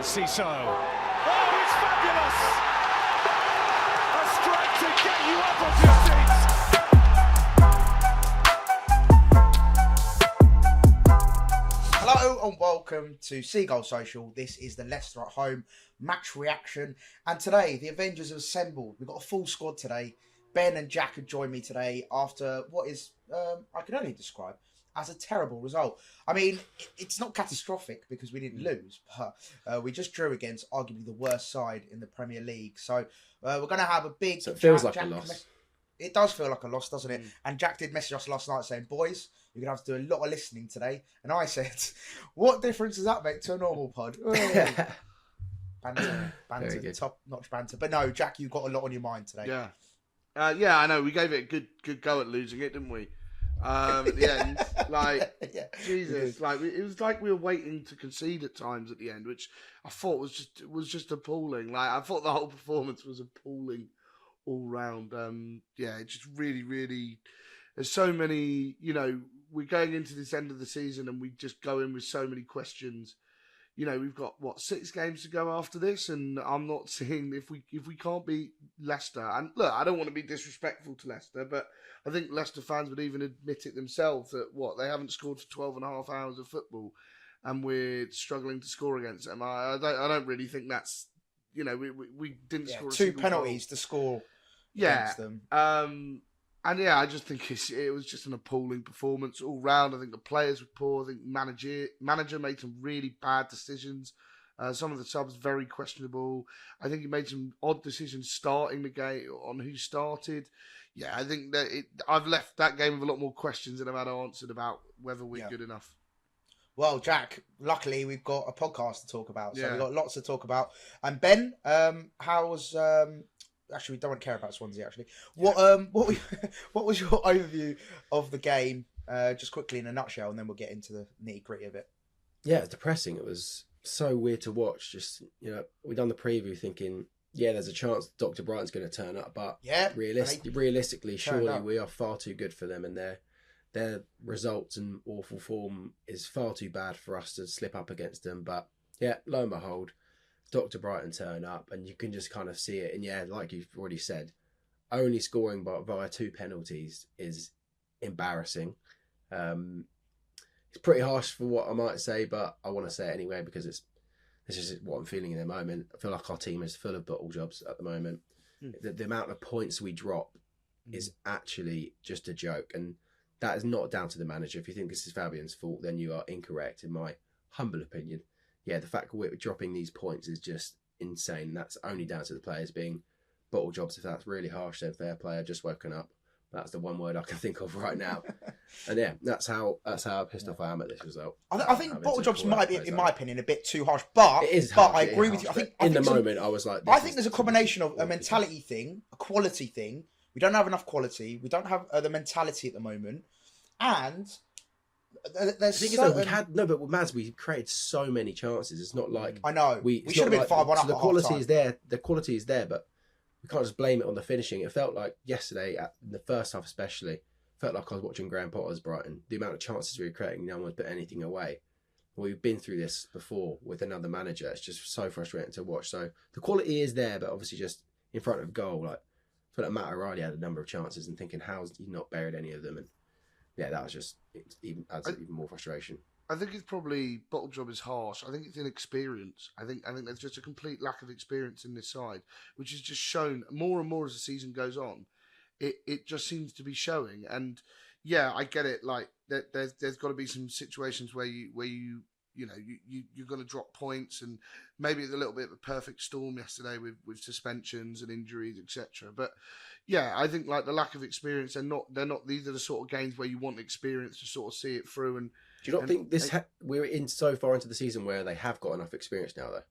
Ciso. Oh, it's fabulous! A strike to get you up off your seats. Hello and welcome to Seagulls Social. This is the Leicester at home match reaction. And today, the Avengers have assembled. We've got a full squad today. Ben and Jack have joined me today after what is, I can only describe as a terrible result. I mean, it's not catastrophic because we didn't lose, but we just drew against arguably the worst side in the Premier League. So we're going to have a big... So it feels like a loss. It does feel like a loss, doesn't it? And Jack did message us last night saying, boys, you're going to have to do a lot of listening today. And I said, what difference does that make to a normal pod? banter, top-notch banter. But no, Jack, you've got a lot on your mind today. Yeah. Yeah, I know. We gave it a good go at losing it, didn't we? At the end, Yeah, Jesus, it was like we were waiting to concede at times at the end, which I thought was just appalling. I thought the whole performance was appalling all round. It just really. There's so many. We're going into this end of the season, and we just go in with so many questions. We've got 6 games to go after this, and I'm not seeing if we can't beat Leicester. And look, I don't want to be disrespectful to Leicester, but I think Leicester fans would even admit it themselves that they haven't scored for 12 and a half hours of football, and we're struggling to score against them. I don't really think that's we didn't score 2 penalties to score against them. I just think it was just an appalling performance all round. I think the players were poor. I think manager made some really bad decisions. Some of the subs very questionable. I think he made some odd decisions starting the game on who started. Yeah, I think that I've left that game with a lot more questions than I've had answered about whether we're good enough. Well, Jack, luckily we've got a podcast to talk about, so we've got lots to talk about. And Ben, how was... Actually, we don't want to care about Swansea, actually. What was your overview of the game, just quickly in a nutshell, and then we'll get into the nitty-gritty of it? Yeah, it's depressing. It was so weird to watch. Just, we done the preview thinking, there's a chance Dr. Brighton's going to turn up, but realistically, surely we are far too good for them, and their results and awful form is far too bad for us to slip up against them. But, lo and behold, Dr. Brighton turn up, and you can just kind of see it. And like you've already said, only scoring via 2 penalties is embarrassing. It's pretty harsh for what I might say, but I want to say it anyway because this is what I'm feeling in the moment. I feel like our team is full of bottle jobs at the moment. The amount of points we drop is actually just a joke, and that is not down to the manager. If you think this is Fabian's fault, then you are incorrect, in my humble opinion. The fact that we're dropping these points is just insane. That's only down to the players being bottle jobs. If that's really harsh, then fair play. I've just woken up. That's the one word I can think of right now. And that's how pissed off I am at this result. I think bottle jobs might be, in my opinion, a bit too harsh. But it is harsh, but I agree with you. I think in the moment I was like, I think there's a combination of a mentality thing, a quality thing. We don't have enough quality. We don't have the mentality at the moment, and there's but Mads, we created so many chances. It's not like I know we should have been 5-1 up. The quality is there. The quality is there, but we can't just blame it on the finishing. It felt like yesterday, in the first half especially, felt like I was watching Graham Potter's Brighton. The amount of chances we were creating, no one put anything away. We've been through this before with another manager. It's just so frustrating to watch. So the quality is there, but obviously just in front of goal, I feel like Matt O'Reilly had a number of chances and thinking, how's he not buried any of them? And that was just even more frustration. I think it's probably bottle job is harsh. I think it's inexperience. I think there's just a complete lack of experience in this side, which is just shown more and more as the season goes on. It just seems to be showing. And I get it. Like there's got to be some situations where you're going to drop points, and maybe it's a little bit of a perfect storm yesterday with suspensions and injuries, etc. But I think like the lack of experience, they're not. These are the sort of games where you want experience to sort of see it through. And do you not think we're in so far into the season where they have got enough experience now, though?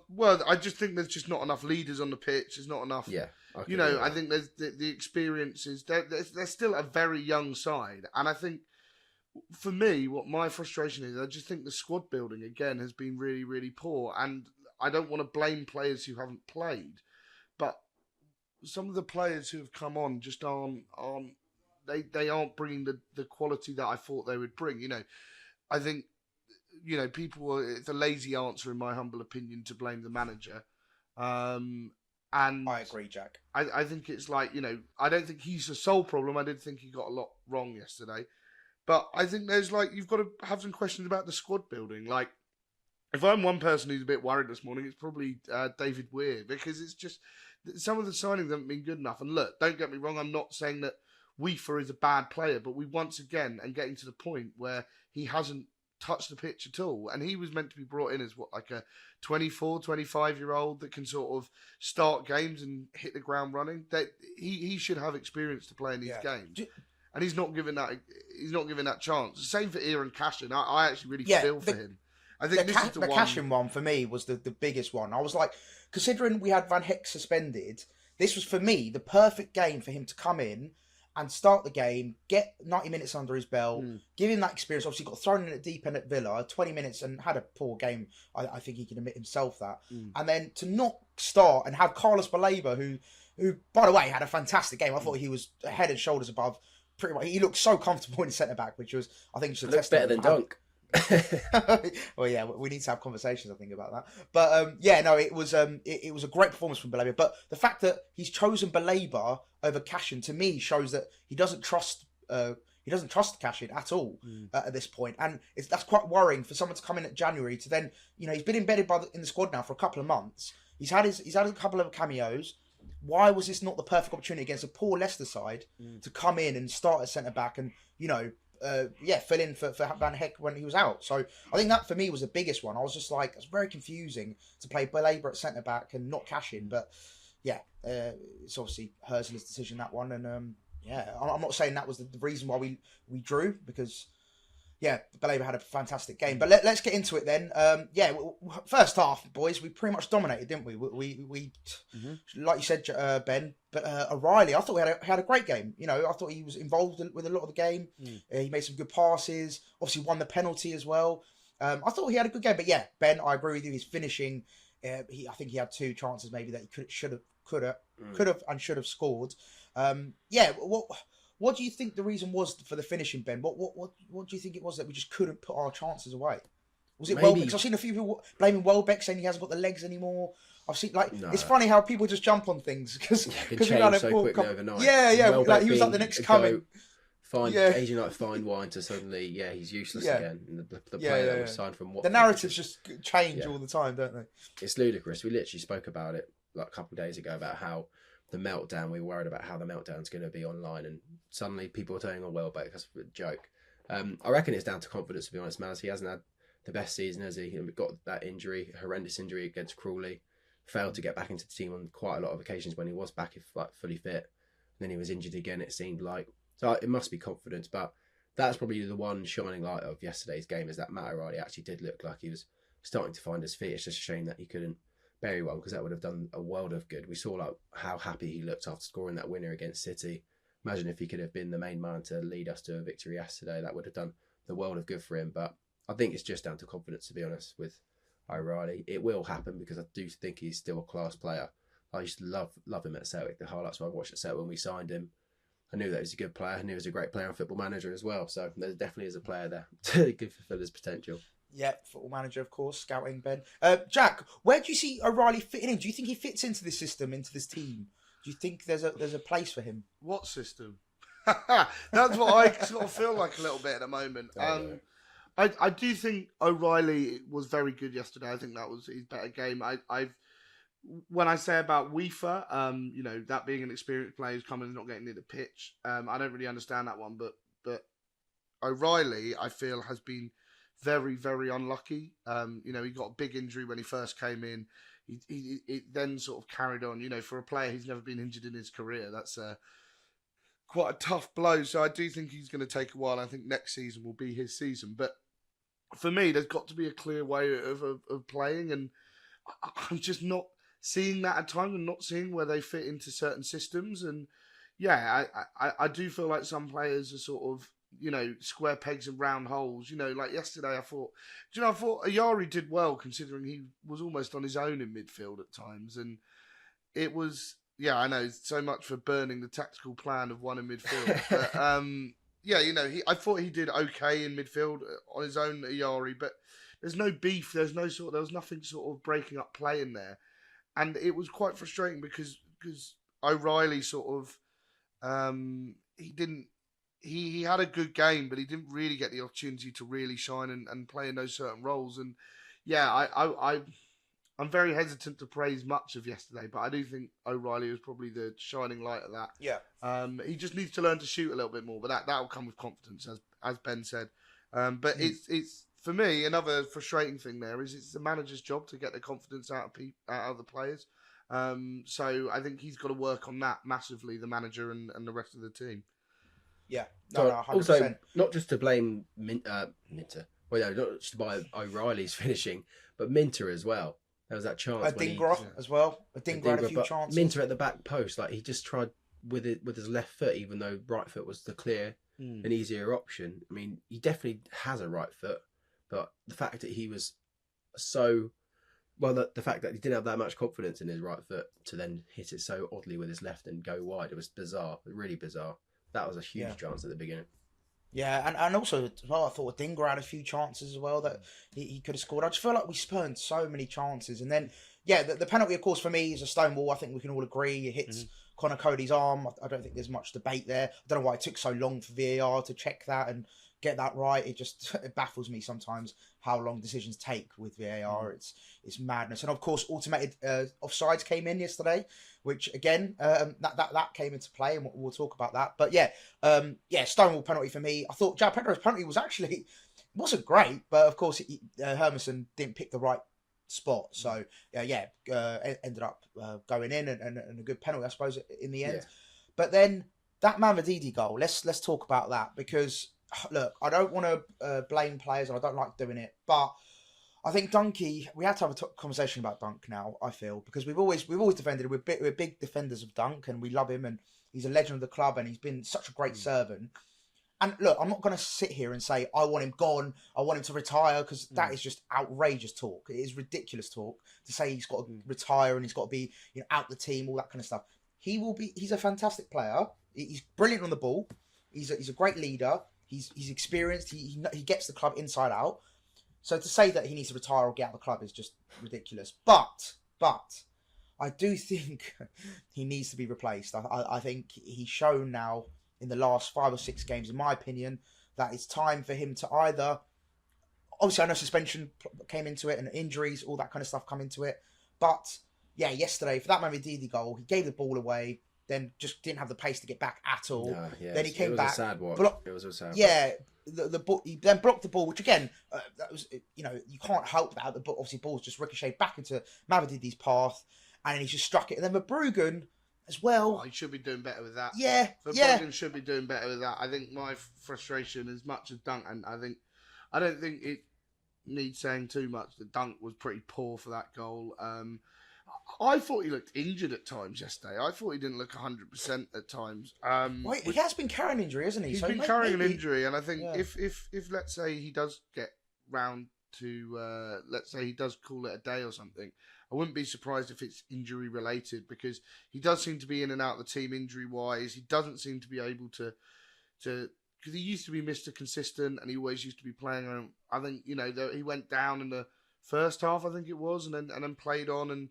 Well, I just think there's just not enough leaders on the pitch. There's not enough. I think there's the experience is they're still a very young side, and I think. For me, what my frustration is, I just think the squad building, again, has been really, really poor. And I don't want to blame players who haven't played. But some of the players who have come on just aren't bringing the quality that I thought they would bring. I think it's a lazy answer, in my humble opinion, to blame the manager. And I agree, Jack. I think it's like, I don't think he's the sole problem. I did think he got a lot wrong yesterday. But I think you've got to have some questions about the squad building. Like, if I'm one person who's a bit worried this morning, it's probably David Weir, because it's just some of the signings haven't been good enough. And look, don't get me wrong, I'm not saying that Weaver is a bad player, but we once again are getting to the point where he hasn't touched the pitch at all. And he was meant to be brought in as a 24, 25-year-old that can sort of start games and hit the ground running. That he should have experience to play in these games. And he's not given that chance. The same for Aaron Cashin. I actually really feel for him. I think this is the one. Cashin one for me was the biggest one. I was like, considering we had Van Heck suspended, this was for me the perfect game for him to come in and start the game, get 90 minutes under his belt, give him that experience. Obviously, got thrown in at deep end at Villa, 20 minutes, and had a poor game. I think he can admit himself that. And then to not start and have Carlos Baleba, who, by the way, had a fantastic game. I thought he was head and shoulders above. Pretty much, he looked so comfortable in centre back, which was, I think, just looks better than Dunk. Well, yeah, we need to have conversations, I think, about that. But it was a great performance from Baleba. But the fact that he's chosen Baleba over Cashin, to me, shows that he doesn't trust Cashin at all at this point, and that's quite worrying for someone to come in at January to then, he's been embedded in the squad now for a couple of months. He's had a couple of cameos. Why was this not the perfect opportunity against a poor Leicester side to come in and start at centre back and fill in for Van Heck when he was out? So I think that for me was the biggest one. I was just like, it's very confusing to play Baleba at centre back and not Cashin, but it's obviously Hursley's decision, that one, and I'm not saying that was the reason why we drew, because Baleba had a fantastic game. But let's get into it then. First half, boys, we pretty much dominated, didn't we? We like you said, Ben. But O'Reilly, I thought we had a great game. I thought he was involved with a lot of the game. He made some good passes. Obviously, won the penalty as well. I thought he had a good game. But Ben, I agree with you. His finishing, I think he had two chances maybe that he could have and should have scored. What do you think the reason was for the finishing, Ben? What do you think it was that we just couldn't put our chances away? Was it Welbeck? Because I've seen a few people blaming Welbeck, saying he hasn't got the legs anymore. I've seen it's funny how people just jump on things because we had so quickly overnight. He was like the next coming. Asian like fine wine to suddenly he's useless again. And the player that was signed from what the narratives just change all the time, don't they? It's ludicrous. We literally spoke about it like a couple of days ago about how the meltdown, we were worried about how the meltdown's going to be online, and suddenly people are turning on Welbeck. That's a joke. I reckon it's down to confidence, to be honest, Maz. He hasn't had the best season, has he? He got that injury, horrendous injury against Crawley, failed to get back into the team on quite a lot of occasions when he was back fully fit, and then he was injured again, it seemed like. So it must be confidence, but that's probably the one shining light of yesterday's game, is that Matt O'Reilly actually did look like he was starting to find his feet. It's just a shame that he couldn't very well, because that would have done a world of good. We saw like how happy he looked after scoring that winner against City. Imagine if he could have been the main man to lead us to a victory yesterday. That would have done the world of good for him. But I think it's just down to confidence, to be honest, with O'Reilly. It will happen because I do think he's still a class player. I used to love him at Celtic. The highlights I watched at Celtic when we signed him, I knew that he was a good player. I knew he was a great player and Football Manager as well. So there definitely is a player there to fulfill his potential. Yeah, Football Manager, of course, scouting, Ben. Jack, where do you see O'Reilly fitting in? Do you think he fits into this system, into this team? Do you think there's a place for him? What system? That's what I sort of feel like a little bit at the moment. I do think O'Reilly was very good yesterday. I think that was his better game. When I say about Weaver, that being an experienced player who's coming and not getting near the pitch, I don't really understand that one. But O'Reilly, I feel, has been very, very unlucky. He got a big injury when he first came in. He then sort of carried on. For a player who's never been injured in his career, that's quite a tough blow. So I do think he's going to take a while. I think next season will be his season. But for me, there's got to be a clear way of playing, and I'm just not seeing that at times, and not seeing where they fit into certain systems. And I do feel like some players are sort of, square pegs and round holes. Like yesterday, I thought Ayari did well, considering he was almost on his own in midfield at times. And it was, I know, so much for burning the tactical plan of one in midfield. But, I thought he did okay in midfield on his own, Ayari. But there's no beef. There was nothing sort of breaking up play in there, and it was quite frustrating because O'Reilly sort of he had a good game, but he didn't really get the opportunity to really shine and play in those certain roles. And yeah, I'm very hesitant to praise much of yesterday, but I do think O'Reilly was probably the shining light of that. Yeah. He just needs to learn to shoot a little bit more, but that will come with confidence, as Ben said. But it's for me, another frustrating thing there is it's the manager's job to get the confidence out of the players. So I think he's got to work on that massively, the manager and the rest of the team. Yeah. No, 100%. Also, not just to blame Minter. Well, no, not just by O'Reilly's finishing, but Minter as well. There was that chance. Dingra as well. Dingra had a few chances. Minter at the back post, like he just tried with his left foot, even though right foot was the clear and easier option. I mean, he definitely has a right foot, but the fact that he was the fact that he didn't have that much confidence in his right foot to then hit it so oddly with his left and go wide, it was bizarre, really bizarre. That was a huge chance at the beginning. Yeah, and also as well, I thought Dingra had a few chances as well that he could have scored. I just feel like we spurned so many chances, and then the penalty, of course, for me is a stonewall. I think we can all agree it hits Connor Cody's arm. I don't think there's much debate there. I don't know why it took so long for VAR to check that and get that right. It baffles me sometimes how long decisions take with VAR. It's madness. And of course, automated offsides came in yesterday, which again that came into play, and we'll talk about that. But stonewall penalty for me. I thought João Pedro's penalty wasn't great, but of course Hermansen didn't pick the right spot, so ended up going in and a good penalty, I suppose, in the end. But then that Mavididi goal, let's talk about that, because look, I don't want to blame players, and I don't like doing it, but I think Dunkey, we have to have a conversation about Dunk now, I feel, because we've always defended him. We're big defenders of Dunk, and we love him, and he's a legend of the club, and he's been such a great servant. And look, I'm not going to sit here and say I want him gone, I want him to retire, because that is just outrageous talk. It is ridiculous talk to say he's got to retire and he's got to be out the team, all that kind of stuff. He's a fantastic player. He's brilliant on the ball. He's a great leader. He's experienced. He gets the club inside out. So to say that he needs to retire or get out of the club is just ridiculous. But I do think he needs to be replaced. I think he's shown now in the last 5 or 6 games, in my opinion, that it's time for him to either... Obviously, I know suspension came into it and injuries, all that kind of stuff come into it. But, yesterday, for that Mavididi goal, he gave the ball away, then just didn't have the pace to get back at all. Then he came back. It was a sad watch. He then blocked the ball, which again, that was you can't help that. Obviously, ball's just ricocheted back into Mavididi's path, and he just struck it. And then Verbruggen as well. Oh, he should be doing better with that. Verbruggen should be doing better with that. I think my frustration, as much as Dunk, and I don't think it needs saying too much that Dunk was pretty poor for that goal. I thought he looked injured at times yesterday. I thought he didn't look 100% at times. He has been carrying an injury, hasn't he? He's been carrying an injury, and I think if let's say he does get round to, let's say he does call it a day or something, I wouldn't be surprised if it's injury related, because he does seem to be in and out of the team injury wise. He doesn't seem to be able to because he used to be Mr. Consistent, and he always used to be playing. I think he went down in the first half, I think it was, and then played on, and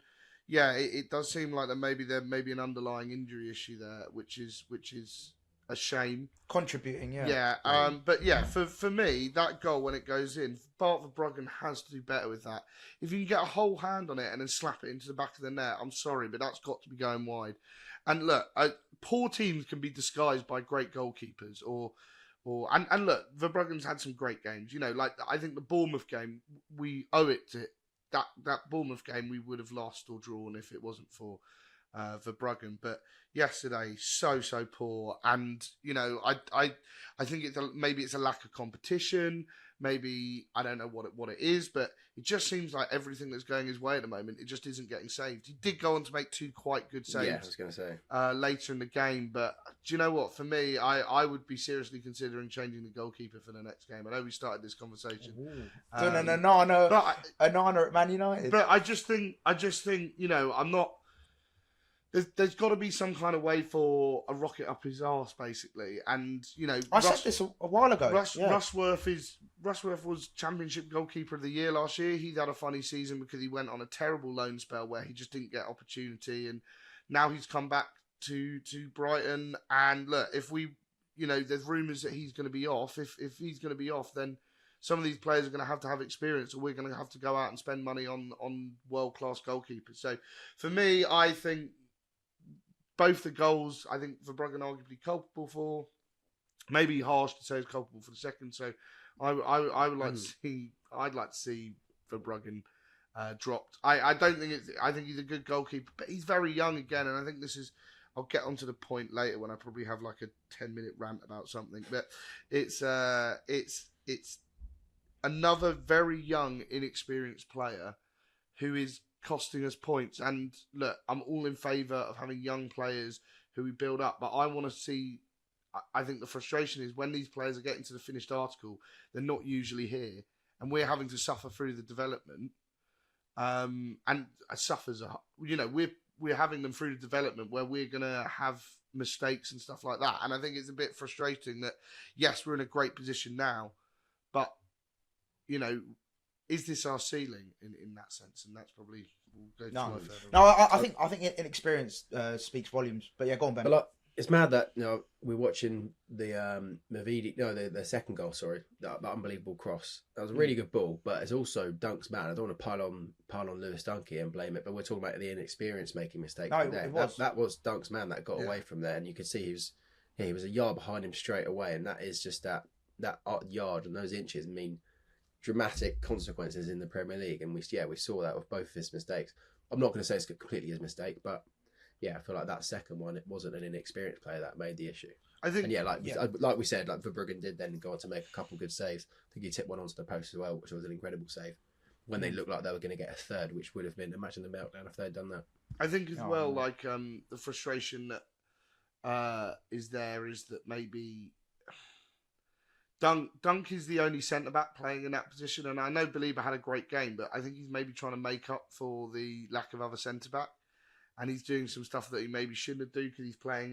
it does seem like there may be an underlying injury issue there, which is a shame. Contributing, for me, that goal, when it goes in, Bart Verbruggen has to do better with that. If you can get a whole hand on it and then slap it into the back of the net, I'm sorry, but that's got to be going wide. And look, poor teams can be disguised by great goalkeepers, and look, Verbruggen's had some great games. I think the Bournemouth game, we owe it to that Bournemouth game. We would have lost or drawn if it wasn't for Verbruggen. But yesterday, so poor, and I think maybe it's a lack of competition. Maybe I don't know what it is, but it just seems like everything that's going his way at the moment, it just isn't getting saved. He did go on to make 2 quite good saves. Yeah, I was going to say later in the game, but do you know what? For me, I would be seriously considering changing the goalkeeper for the next game. I know we started this conversation. Anana at Man United. But I just think I'm not. there's got to be some kind of way for a rocket up his arse, basically. And I said this a while ago. Rushworth was Championship Goalkeeper of the Year last year. He had a funny season because he went on a terrible loan spell where he just didn't get opportunity, and now he's come back to Brighton. And look, if we, there's rumours that he's going to be off. If he's going to be off, then some of these players are going to have experience, or we're going to have to go out and spend money on world-class goalkeepers. So for me, I think both the goals, I think Verbruggen arguably culpable for. Maybe harsh to say he's culpable for the second. So I would like to see. I'd like to see Verbruggen dropped. I don't think it's. I think he's a good goalkeeper, but he's very young again, and I think this is. I'll get onto the point later when I probably have like a 10-minute rant about something. But it's another very young, inexperienced player who is costing us points. And look, I'm all in favour of having young players who we build up, but I want to see. I think the frustration is when these players are getting to the finished article, they're not usually here, and we're having to suffer through the development. And suffers, we're having them through the development where we're gonna have mistakes and stuff like that. And I think it's a bit frustrating that yes, we're in a great position now, but is this our ceiling in that sense? And that's probably we'll go to my further. No, I think inexperience speaks volumes. But yeah, go on, Ben. But it's mad that we're watching the the second goal. Sorry, that unbelievable cross. That was a really good ball, but it's also Dunk's man. I don't want to pile on Lewis Dunk here and blame it, but we're talking about the inexperience making mistakes. No, it was. That was Dunk's man that got away from there, and you could see he was a yard behind him straight away, and that is just that yard and those inches mean dramatic consequences in the Premier League, and we saw that with both of his mistakes. I'm not going to say it's completely his mistake, but yeah, I feel like that second one, it wasn't an inexperienced player that made the issue. I think, and like we said, like Verbruggen did then go on to make a couple good saves. I think he tipped one onto the post as well, which was an incredible save. When they looked like they were going to get a third, which would have been, imagine the meltdown if they'd done that. I think as the frustration that is that maybe Dunk is the only centre-back playing in that position, and I know Belieber had a great game, but I think he's maybe trying to make up for the lack of other centre-back, and he's doing some stuff that he maybe shouldn't do because he's playing,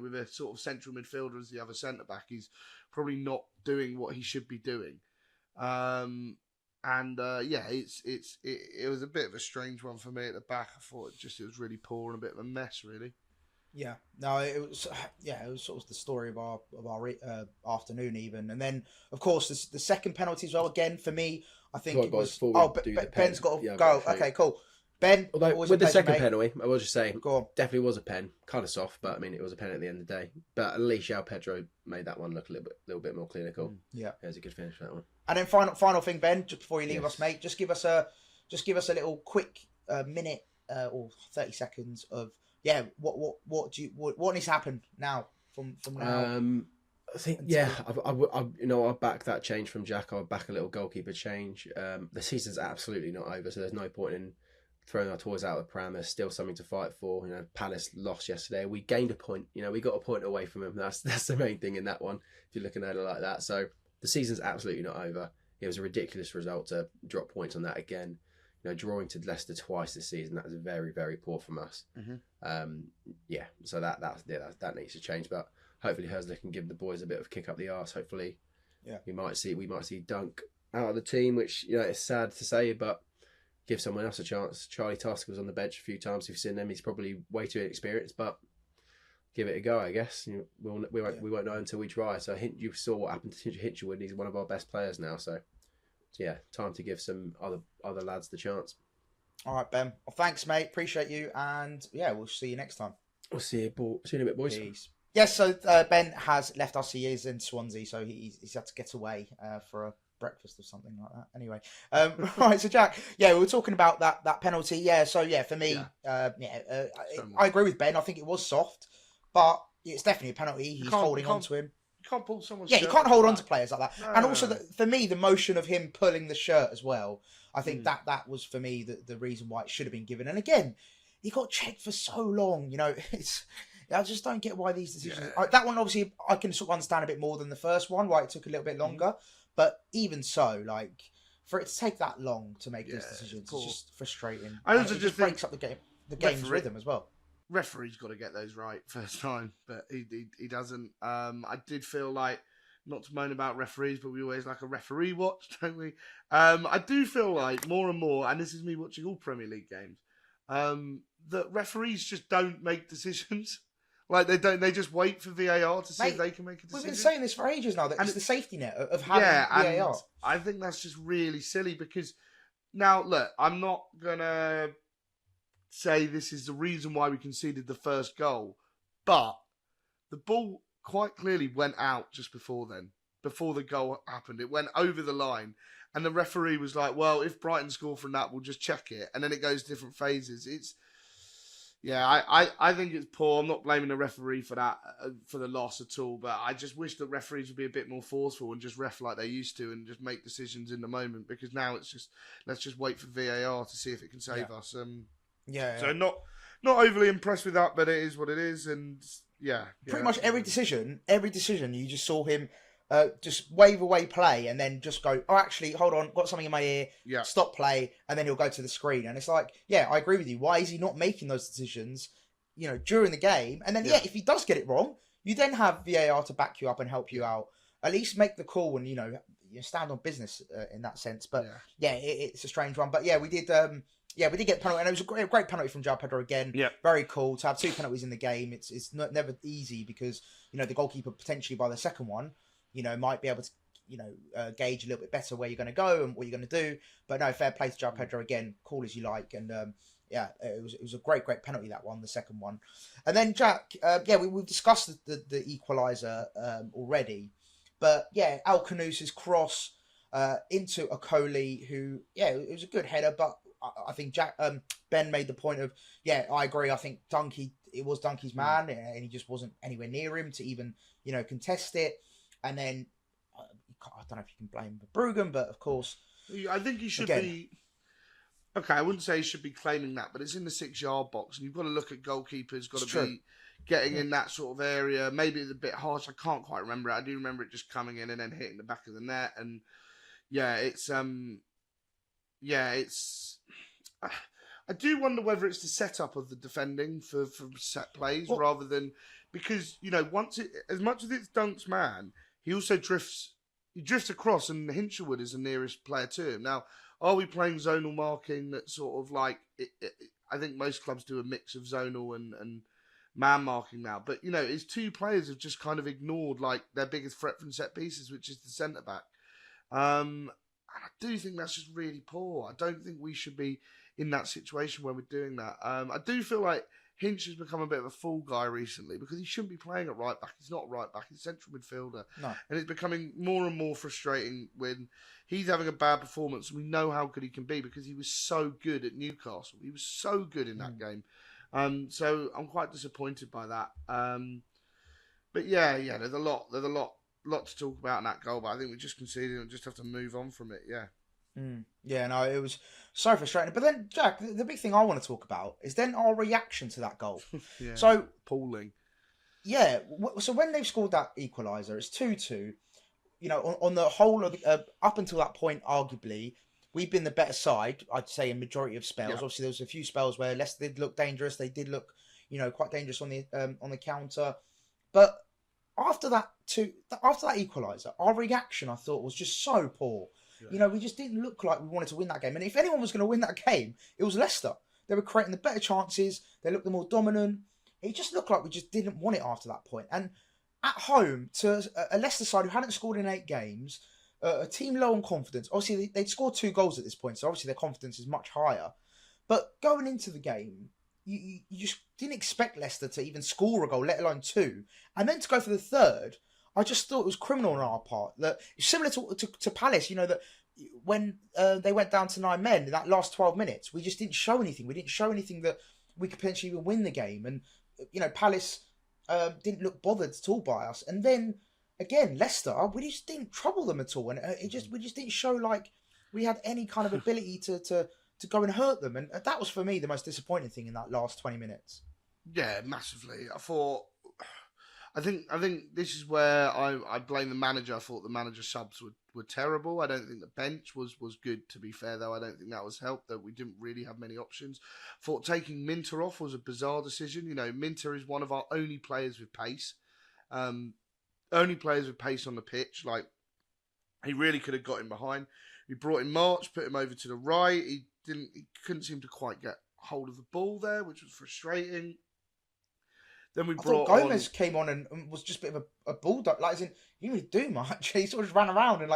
with a sort of central midfielder as the other centre-back. He's probably not doing what he should be doing. It was a bit of a strange one for me at the back. I thought it was really poor and a bit of a mess, really. Yeah, no, it was sort of the story of our afternoon even, and then of course the second penalty as well. Again, for me, I think it was. Ben's got to go. Okay, cool. Ben, although with the second penalty, I was just saying, go on. Definitely was a pen, kind of soft, but I mean it was a pen at the end of the day. But at least João Pedro made that one look a little bit more clinical. Yeah, it was a good finish for that one. And then final thing, Ben, just before you leave us, mate, just give us a little quick minute or 30 seconds of. Yeah, what needs to happen now from now? I think I'll back that change from Jack. I'll back a little goalkeeper change. The season's absolutely not over, so there's no point in throwing our toys out of the pram. There's still something to fight for. Palace lost yesterday. We gained a point. We got a point away from them. That's the main thing in that one. If you're looking at it like that, so the season's absolutely not over. It was a ridiculous result to drop points on that again. Drawing to Leicester twice this season, that was very, very poor from us. Mm-hmm. So that needs to change. But hopefully Herzler can give the boys a bit of a kick up the arse. Hopefully, we might see Dunk out of the team, which it's sad to say, but give someone else a chance. Charlie Tasker was on the bench a few times. If you've seen him, he's probably way too inexperienced, but give it a go, I guess. We won't know until we try. So you saw what happened to Hitchwood. He's one of our best players now. So. Yeah, time to give some other lads the chance. All right, Ben. Well, thanks, mate. Appreciate you, and we'll see you next time. We'll see you in a bit, boys. Peace. Yes, so Ben has left us. He is in Swansea, so he's had to get away for a breakfast or something like that. Anyway, right. So Jack, we were talking about that penalty. Yeah. So for me, I agree with Ben. I think it was soft, but it's definitely a penalty. He's holding on to him. You can't pull someone's shirt. You can't hold on to players like that. No. And also, for me, the motion of him pulling the shirt as well, I think that was, for me, the reason why it should have been given. And again, he got checked for so long. I just don't get why these decisions... Yeah. That one, obviously, I can sort of understand a bit more than the first one, why it took a little bit longer. But even so, for it to take that long to make these decisions, it's just frustrating. I also just breaks up the game's rhythm as well. referee's got to get those right first time, but he doesn't. I did feel like, not to moan about referees, but we always like a referee watch, don't we? I do feel like more and more, and this is me watching all Premier League games, that referees just don't make decisions. Like they just wait for VAR to see if they can make a decision. We've been saying this for ages now, that it's the safety net of having VAR. And I think that's just really silly because now, look, I'm not going to say this is the reason why we conceded the first goal, but the ball quite clearly went out just before then, before the goal happened. It went over the line, and the referee was like, well, if Brighton score from that, we'll just check it. And then it goes different phases. I think it's poor. I'm not blaming the referee for that, for the loss at all, but I just wish the referees would be a bit more forceful and just ref like they used to and just make decisions in the moment, because now it's just, let's just wait for VAR to see if it can save us. So not overly impressed with that, but it is what it is, and pretty much every decision you just saw him just wave away play and then just go, oh, actually, hold on, got something in my ear, stop play, and then he'll go to the screen. And it's like, I agree with you. Why is he not making those decisions, during the game? And then, if he does get it wrong, you then have VAR to back you up and help you out. At least make the call and, you stand on business in that sense. But, it's a strange one. But, we did... we did get the penalty, and it was a great penalty from João Pedro again. Yeah. Very cool to have 2 penalties in the game. It's never easy because, the goalkeeper potentially by the second one, might be able to, gauge a little bit better where you're going to go and what you're going to do. But no, fair play to João Pedro again. Call as you like. And, it was a great penalty, that one, the second one. And then, Jack, we've discussed the equaliser already. But, Al Kanous's cross into Okoli, who, it was a good header, but I think Ben made the point of, I agree. I think it was Dunkey's man, and he just wasn't anywhere near him to even, contest it. And then, I don't know if you can blame Bruggen, but of course... I think he should be... Okay, I wouldn't say he should be claiming that, but it's in the 6-yard box, and you've got to look at goalkeepers, got to be getting in that sort of area. Maybe it's a bit harsh. I can't quite remember it. I do remember it just coming in and then hitting the back of the net. And, it's... I do wonder whether it's the setup of the defending for set plays rather than... Because, as much as it's Dunk's man... He also drifts across, and Hinshelwood is the nearest player to him. Now, are we playing zonal marking that sort of like... I think most clubs do a mix of zonal and man marking now. But, his 2 players have just kind of ignored like their biggest threat from set pieces, which is the centre-back. And I do think that's just really poor. I don't think we should be in that situation where we're doing that. I do feel like Hinch has become a bit of a fool guy recently because he shouldn't be playing at right back. He's not right back. He's central midfielder. No. And it's becoming more and more frustrating when he's having a bad performance. We know how good he can be because he was so good at Newcastle. He was so good in that game. So I'm quite disappointed by that. But there's a lot to talk about in that goal, but I think we just conceded and just have to move on from it. It was so frustrating. But then, Jack, the big thing I want to talk about is then our reaction to that goal. So appalling. So when they've scored that equaliser, it's 2-2. On the whole of up until that point, arguably, we've been the better side. I'd say a majority of spells. Obviously, there was a few spells where Leicester did look dangerous. They did look, quite dangerous on the counter. But after that equaliser, our reaction, I thought, was just so poor. We just didn't look like we wanted to win that game. And if anyone was going to win that game, it was Leicester. They were creating the better chances. They looked the more dominant. It just looked like we just didn't want it after that point. And at home, to a Leicester side who hadn't scored in 8 games, a team low on confidence. Obviously, they'd scored 2 goals at this point, so obviously their confidence is much higher. But going into the game, you just didn't expect Leicester to even score a goal, let alone 2. And then to go for the third... I just thought it was criminal on our part. That similar to Palace, that when they went down to 9 men in that last 12 minutes, we just didn't show anything. We didn't show anything that we could potentially even win the game. And, Palace didn't look bothered at all by us. And then, again, Leicester, we just didn't trouble them at all. And we just didn't show like we had any kind of ability to go and hurt them. And that was, for me, the most disappointing thing in that last 20 minutes. Yeah, massively. I think this is where I blame the manager. I thought the manager subs were terrible. I don't think the bench was good, to be fair, though. I don't think that was helped, that we didn't really have many options. I thought taking Minter off was a bizarre decision. You know, Minter is one of our only players with pace. Only players with pace on the pitch. Like, he really could have got him behind. We brought in March, put him over to the right. He couldn't seem to quite get hold of the ball there, which was frustrating. Then we brought Gomez came on and was just a bit of a bulldog. Like, as in, he didn't really do much. He sort of just ran around and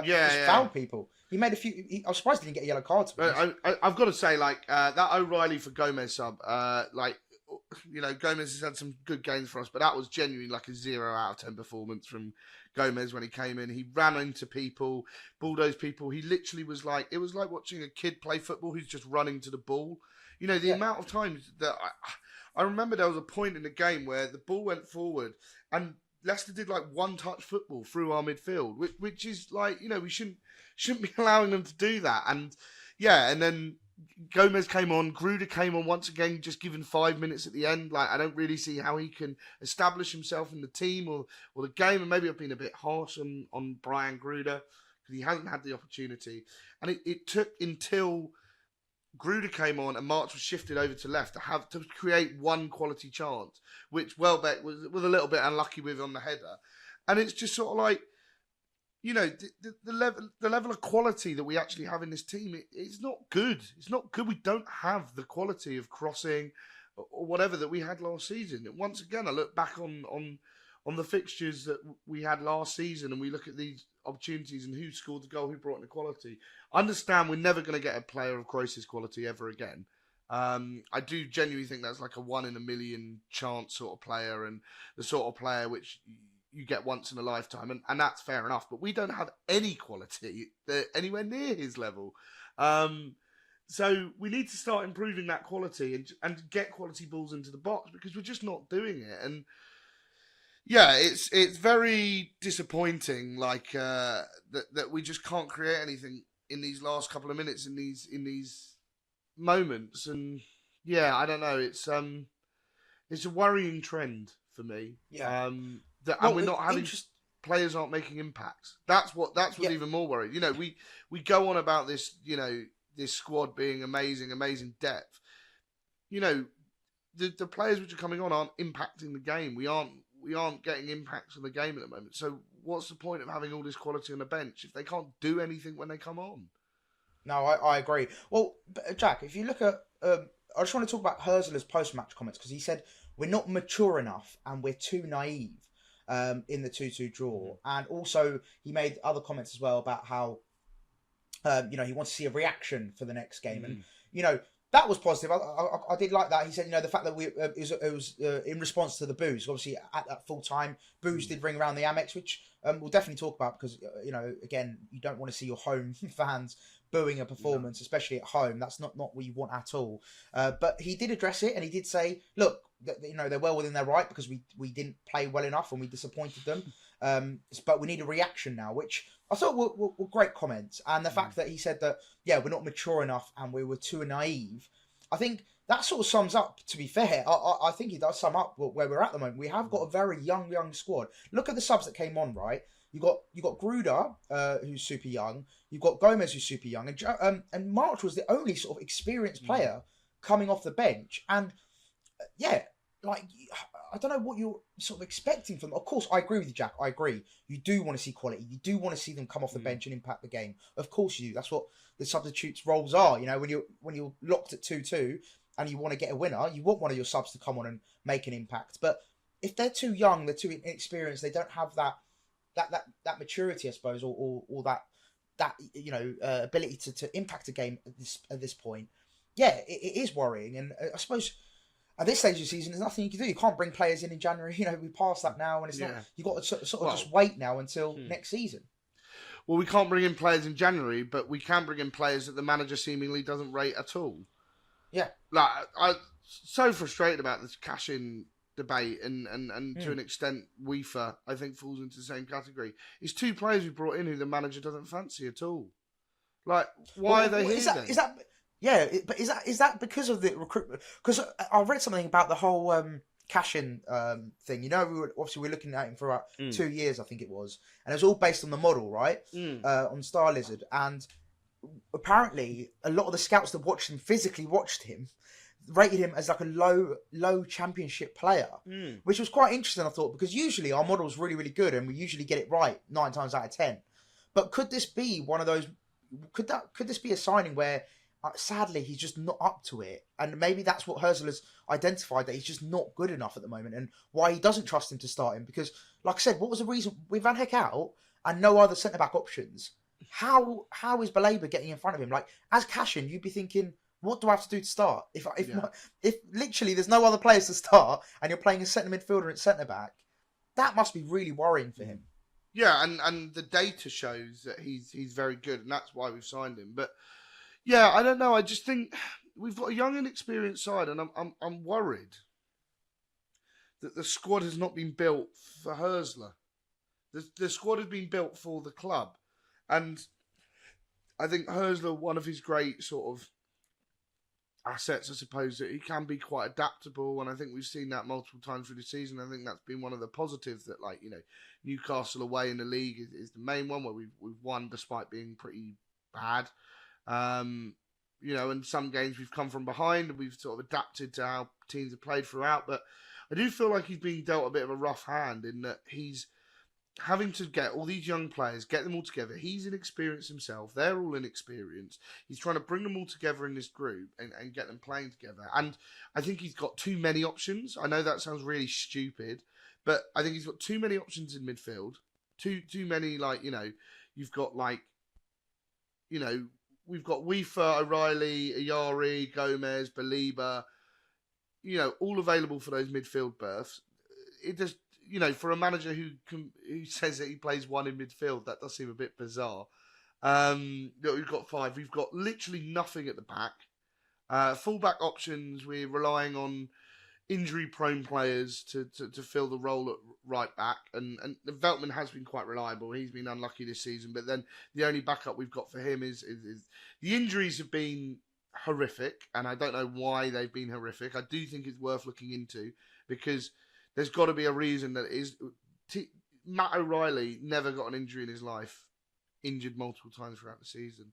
fouled people. He made a few. I was surprised he didn't get a yellow card. I've got to say, like, that O'Reilly for Gomez sub, Gomez has had some good games for us, but that was genuinely like a 0 out of 10 performance from Gomez when he came in. He ran into people, bulldozed people. He literally was like, it was like watching a kid play football who's just running to the ball. You know, the amount of times that I remember there was a point in the game where the ball went forward and Leicester did like one-touch football through our midfield, which is like, you know, we shouldn't be allowing them to do that. And and then Gomez came on, Gruder came on once again, just given 5 minutes at the end. Like, I don't really see how he can establish himself in the team or the game. And maybe I've been a bit harsh on Brian Gruder because he hasn't had the opportunity. And it took until Gruder came on and March was shifted over to left to create one quality chance, which Welbeck was a little bit unlucky with on the header. And it's just sort of like, you know, the level of quality that we actually have in this team, it's not good. It's not good. We don't have the quality of crossing or whatever that we had last season. And once again, I look back on the fixtures that we had last season and we look at these opportunities and who scored the goal, who brought in the quality. I understand we're never going to get a player of Gross's quality ever again. I do genuinely think that's like a 1 in a million chance sort of player and the sort of player which you get once in a lifetime, and that's fair enough. But we don't have any quality anywhere near his level. So we need to start improving that quality and get quality balls into the box because we're just not doing it. And yeah, it's very disappointing. Like that we just can't create anything in these last couple of minutes in these moments. And yeah, I don't know. It's a worrying trend for me. Yeah. And we're not having players aren't making impacts. That's what's even more worrying. You know, we go on about this, you know, this squad being amazing depth. You know, the players which are coming on aren't impacting the game. We aren't getting impacts on the game at the moment. So what's the point of having all this quality on the bench if they can't do anything when they come on? No, I agree. Well, Jack, if you look at, I just want to talk about Hurzeler's post-match comments because he said we're not mature enough and we're too naive in the 2-2 draw. And also he made other comments as well about how, you know, he wants to see a reaction for the next game. And, you know, that was positive. I did like that. He said, you know, the fact that it was in response to the boos. Obviously, at that full time, boos did ring around the Amex, which we'll definitely talk about because, you know, again, you don't want to see your home fans booing a performance, especially at home. That's not what you want at all. But he did address it and he did say, look, you know, they're well within their right because we didn't play well enough and we disappointed them. But we need a reaction now, which I thought were great comments. And the fact that he said that, yeah, we're not mature enough and we were too naive. I think that sort of sums up, to be fair. I think it does sum up where we're at the moment. We have got a very young squad. Look at the subs that came on, right? You got Gruder, who's super young. You've got Gomez, who's super young. And March was the only sort of experienced player coming off the bench. And yeah, like, I don't know what you're sort of expecting from them. Of course, I agree with you, Jack. I agree. You do want to see quality. You do want to see them come off the bench and impact the game. Of course you do. That's what the substitutes roles are. You know, when you're locked at 2-2 and you want to get a winner, you want one of your subs to come on and make an impact. But if they're too young, they're too inexperienced, they don't have that maturity, I suppose, or that you know, ability to impact a game at this point. Yeah, it is worrying, and I suppose at this stage of the season, there's nothing you can do. You can't bring players in January. You know, we passed that now, and it's not. You've got to sort of just wait now until next season. Well, we can't bring in players in January, but we can bring in players that the manager seemingly doesn't rate at all. Yeah, like I'm so frustrated about this cash-in debate, and to an extent, WIFA I think falls into the same category. It's two players we brought in who the manager doesn't fancy at all. Like, why are they here? Is that? Yeah, but is that because of the recruitment? Because I read something about the whole Cashin thing. You know, we're looking at him for about 2 years, I think it was, and it was all based on the model, right? On Star Lizard, and apparently a lot of the scouts that watched him physically watched him, rated him as like a low championship player, which was quite interesting, I thought, because usually our model's really, really good and we usually get it right 9 times out of 10. But could this be one of those? Could this be a signing where sadly he's just not up to it, and maybe that's what Herzl has identified, that he's just not good enough at the moment, and why he doesn't trust him to start him? Because, like I said, what was the reason with Van Heck out and no other centre back options? How is Baleba getting in front of him? Like, as Cashin, you'd be thinking, what do I have to do to start? If literally there's no other players to start, and you're playing a centre midfielder at centre back, that must be really worrying for him. Yeah, and the data shows that he's very good, and that's why we've signed him. But yeah, I don't know. I just think we've got a young and experienced side, and I'm worried that the squad has not been built for Herzler. The squad has been built for the club, and I think Herzler, one of his great sort of assets, I suppose, that he can be quite adaptable, and I think we've seen that multiple times through the season. I think that's been one of the positives, that, like, you know, Newcastle away in the league is the main one, where we've won despite being pretty bad. You know, and some games we've come from behind and we've sort of adapted to how teams have played throughout. But I do feel like he's being dealt a bit of a rough hand, in that he's having to get all these young players, get them all together. He's inexperienced himself. They're all inexperienced. He's trying to bring them all together in this group and get them playing together. And I think he's got too many options. I know that sounds really stupid, but I think he's got too many options in midfield. Too many, like, you know, you've got, like, you know, we've got Weaver, O'Reilly, Ayari, Gomez, Baleba, you know, all available for those midfield berths. It just, you know, for a manager who says that he plays one in midfield, that does seem a bit bizarre. We've got 5. We've got literally nothing at the back. Fullback options, we're relying on injury-prone players to fill the role at right back. And Veltman has been quite reliable. He's been unlucky this season. But then the only backup we've got for him is the injuries have been horrific. And I don't know why they've been horrific. I do think it's worth looking into, because there's got to be a reason that is. Matt O'Reilly never got an injury in his life, injured multiple times throughout the season.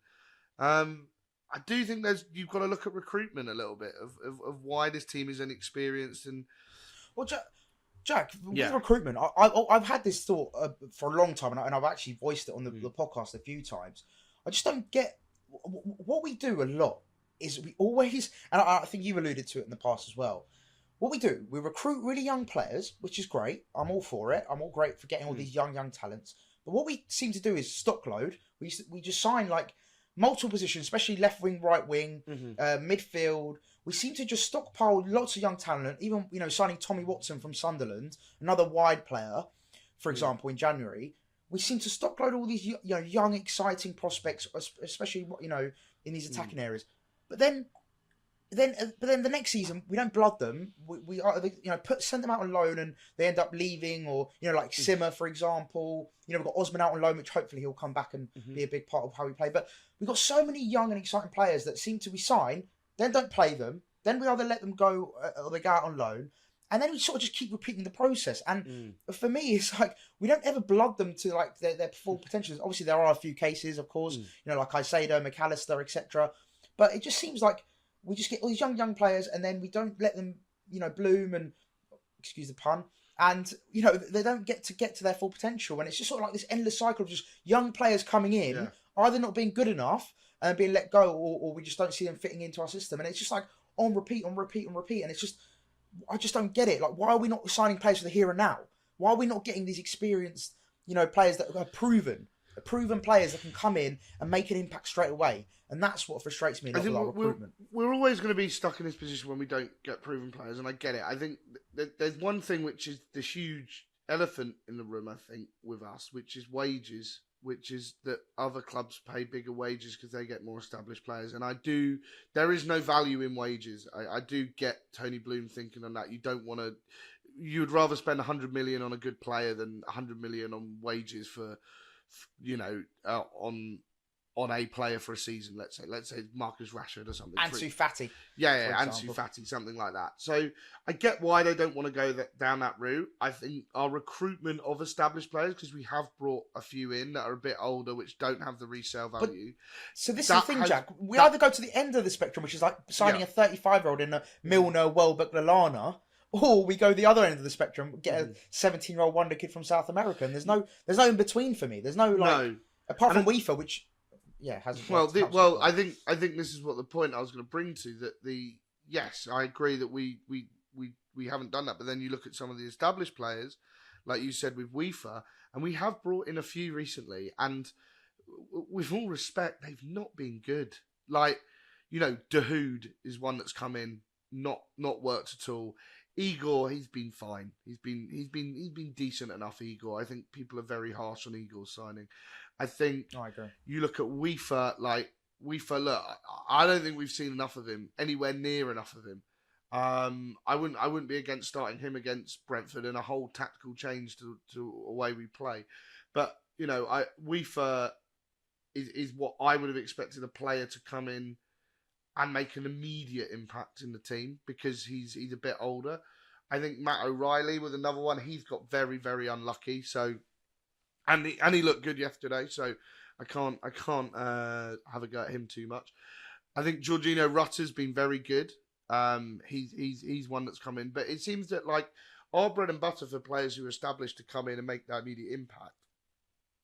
I do think you've got to look at recruitment a little bit of why this team is inexperienced. And well, Jack, with recruitment, I've had this thought for a long time, and I've actually voiced it on the podcast a few times. I just don't get what we do a lot is we always, and I think you alluded to it in the past as well. What we do, we recruit really young players, which is great. I'm all for it. I'm all great for getting all these young talents. But what we seem to do is stock load. We just sign like multiple positions, especially left wing, right wing, midfield. We seem to just stockpile lots of young talent. Even, you know, signing Tommy Watson from Sunderland, another wide player, for example, in January. We seem to stockload all these young, exciting prospects, especially, you know, in these attacking areas. But then the next season we don't blood them. We send them out on loan and they end up leaving, or, you know, like Simmer, for example. You know, we've got Osman out on loan, which hopefully he'll come back and be a big part of how we play. But we've got so many young and exciting players that seem to be signed, then don't play them, then we either let them go or they go out on loan, and then we sort of just keep repeating the process. And for me, it's like we don't ever blood them to like their full potential. Obviously, there are a few cases, of course, you know, like Caicedo, McAllister, etc. But it just seems like we just get all these young players, and then we don't let them, you know, bloom, and excuse the pun, and, you know, they don't get to their full potential. And it's just sort of like this endless cycle of just young players coming in, either not being good enough and being let go, or we just don't see them fitting into our system. And it's just like on repeat. And it's just, I just don't get it. Like, why are we not signing players for the here and now? Why are we not getting these experienced, you know, players that are proven players that can come in and make an impact straight away? And that's what frustrates me with our recruitment. We're always going to be stuck in this position when we don't get proven players, and I get it. I think there's one thing which is the huge elephant in the room, I think, with us, which is wages, which is that other clubs pay bigger wages because they get more established players. And there is no value in wages. I do get Tony Bloom thinking on that. You'd rather spend 100 million on a good player than 100 million on wages for you know, on on a player for a season. Let's say Marcus Rashford or something. Ansu Fati. Yeah, Ansu Fati, something like that. So I get why they don't want to go down that route. I think our recruitment of established players, because we have brought a few in that are a bit older, which don't have the resale value. So this is the thing, Jack. We either go to the end of the spectrum, which is like signing a 35-year-old in a Milner, Welbeck, Lallana, or we go the other end of the spectrum, get a 17-year-old wonder kid from South America, and there's no in between for me. There's no apart from UEFA, which hasn't. Well, I think this is what the point I was going to bring to that. Yes, I agree that we haven't done that, but then you look at some of the established players, like you said with UEFA, and we have brought in a few recently, and with all respect, they've not been good. Like, Dahoud is one that's come in, not worked at all. Igor, he's been fine. He's been decent enough. Igor, I think people are very harsh on Igor's signing. I think I agree. You look at UEFA, look, I don't think we've seen enough of him, anywhere near enough of him. I wouldn't be against starting him against Brentford and a whole tactical change to a way we play. But UEFA is what I would have expected a player to come in and make an immediate impact in the team, because he's a bit older. I think Matt O'Reilly was another one. He's got very, very unlucky. So, and he looked good yesterday. So I can't have a go at him too much. I think Jorginho Rutter's been very good. He's one that's come in, but it seems that like our bread and butter for players who are established to come in and make that immediate impact,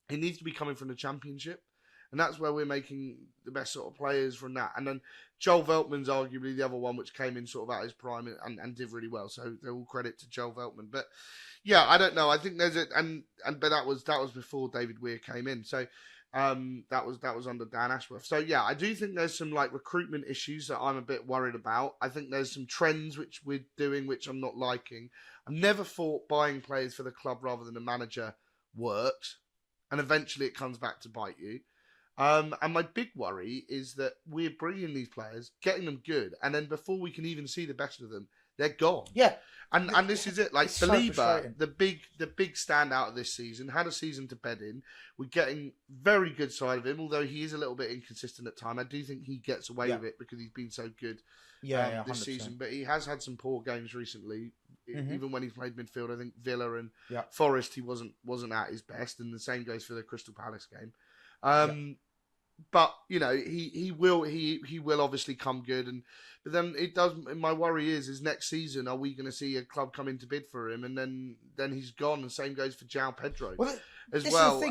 it needs to be coming from the Championship. And that's where we're making the best sort of players from that. And then Joel Veltman's arguably the other one which came in sort of at his prime and did really well. So they're all credit to Joel Veltman. But yeah, I don't know. I think there's but that was before David Weir came in. So that was under Dan Ashworth. So yeah, I do think there's some like recruitment issues that I'm a bit worried about. I think there's some trends which we're doing which I'm not liking. I've never thought buying players for the club rather than the manager works, and eventually it comes back to bite you. And my big worry is that we're bringing these players, getting them good, and then before we can even see the best of them, they're gone. Yeah. And this is it. Like Saliba, so the big standout of this season, had a season to bed in. We're getting very good side of him, although he is a little bit inconsistent at times. I do think he gets away with it because he's been so good this season. But he has had some poor games recently. Even when he's played midfield, I think Villa and Forest, he wasn't at his best, and the same goes for the Crystal Palace game. But he will obviously come good, but then it does. My worry is next season, are we going to see a club come in to bid for him, and then he's gone? And same goes for João Pedro as well.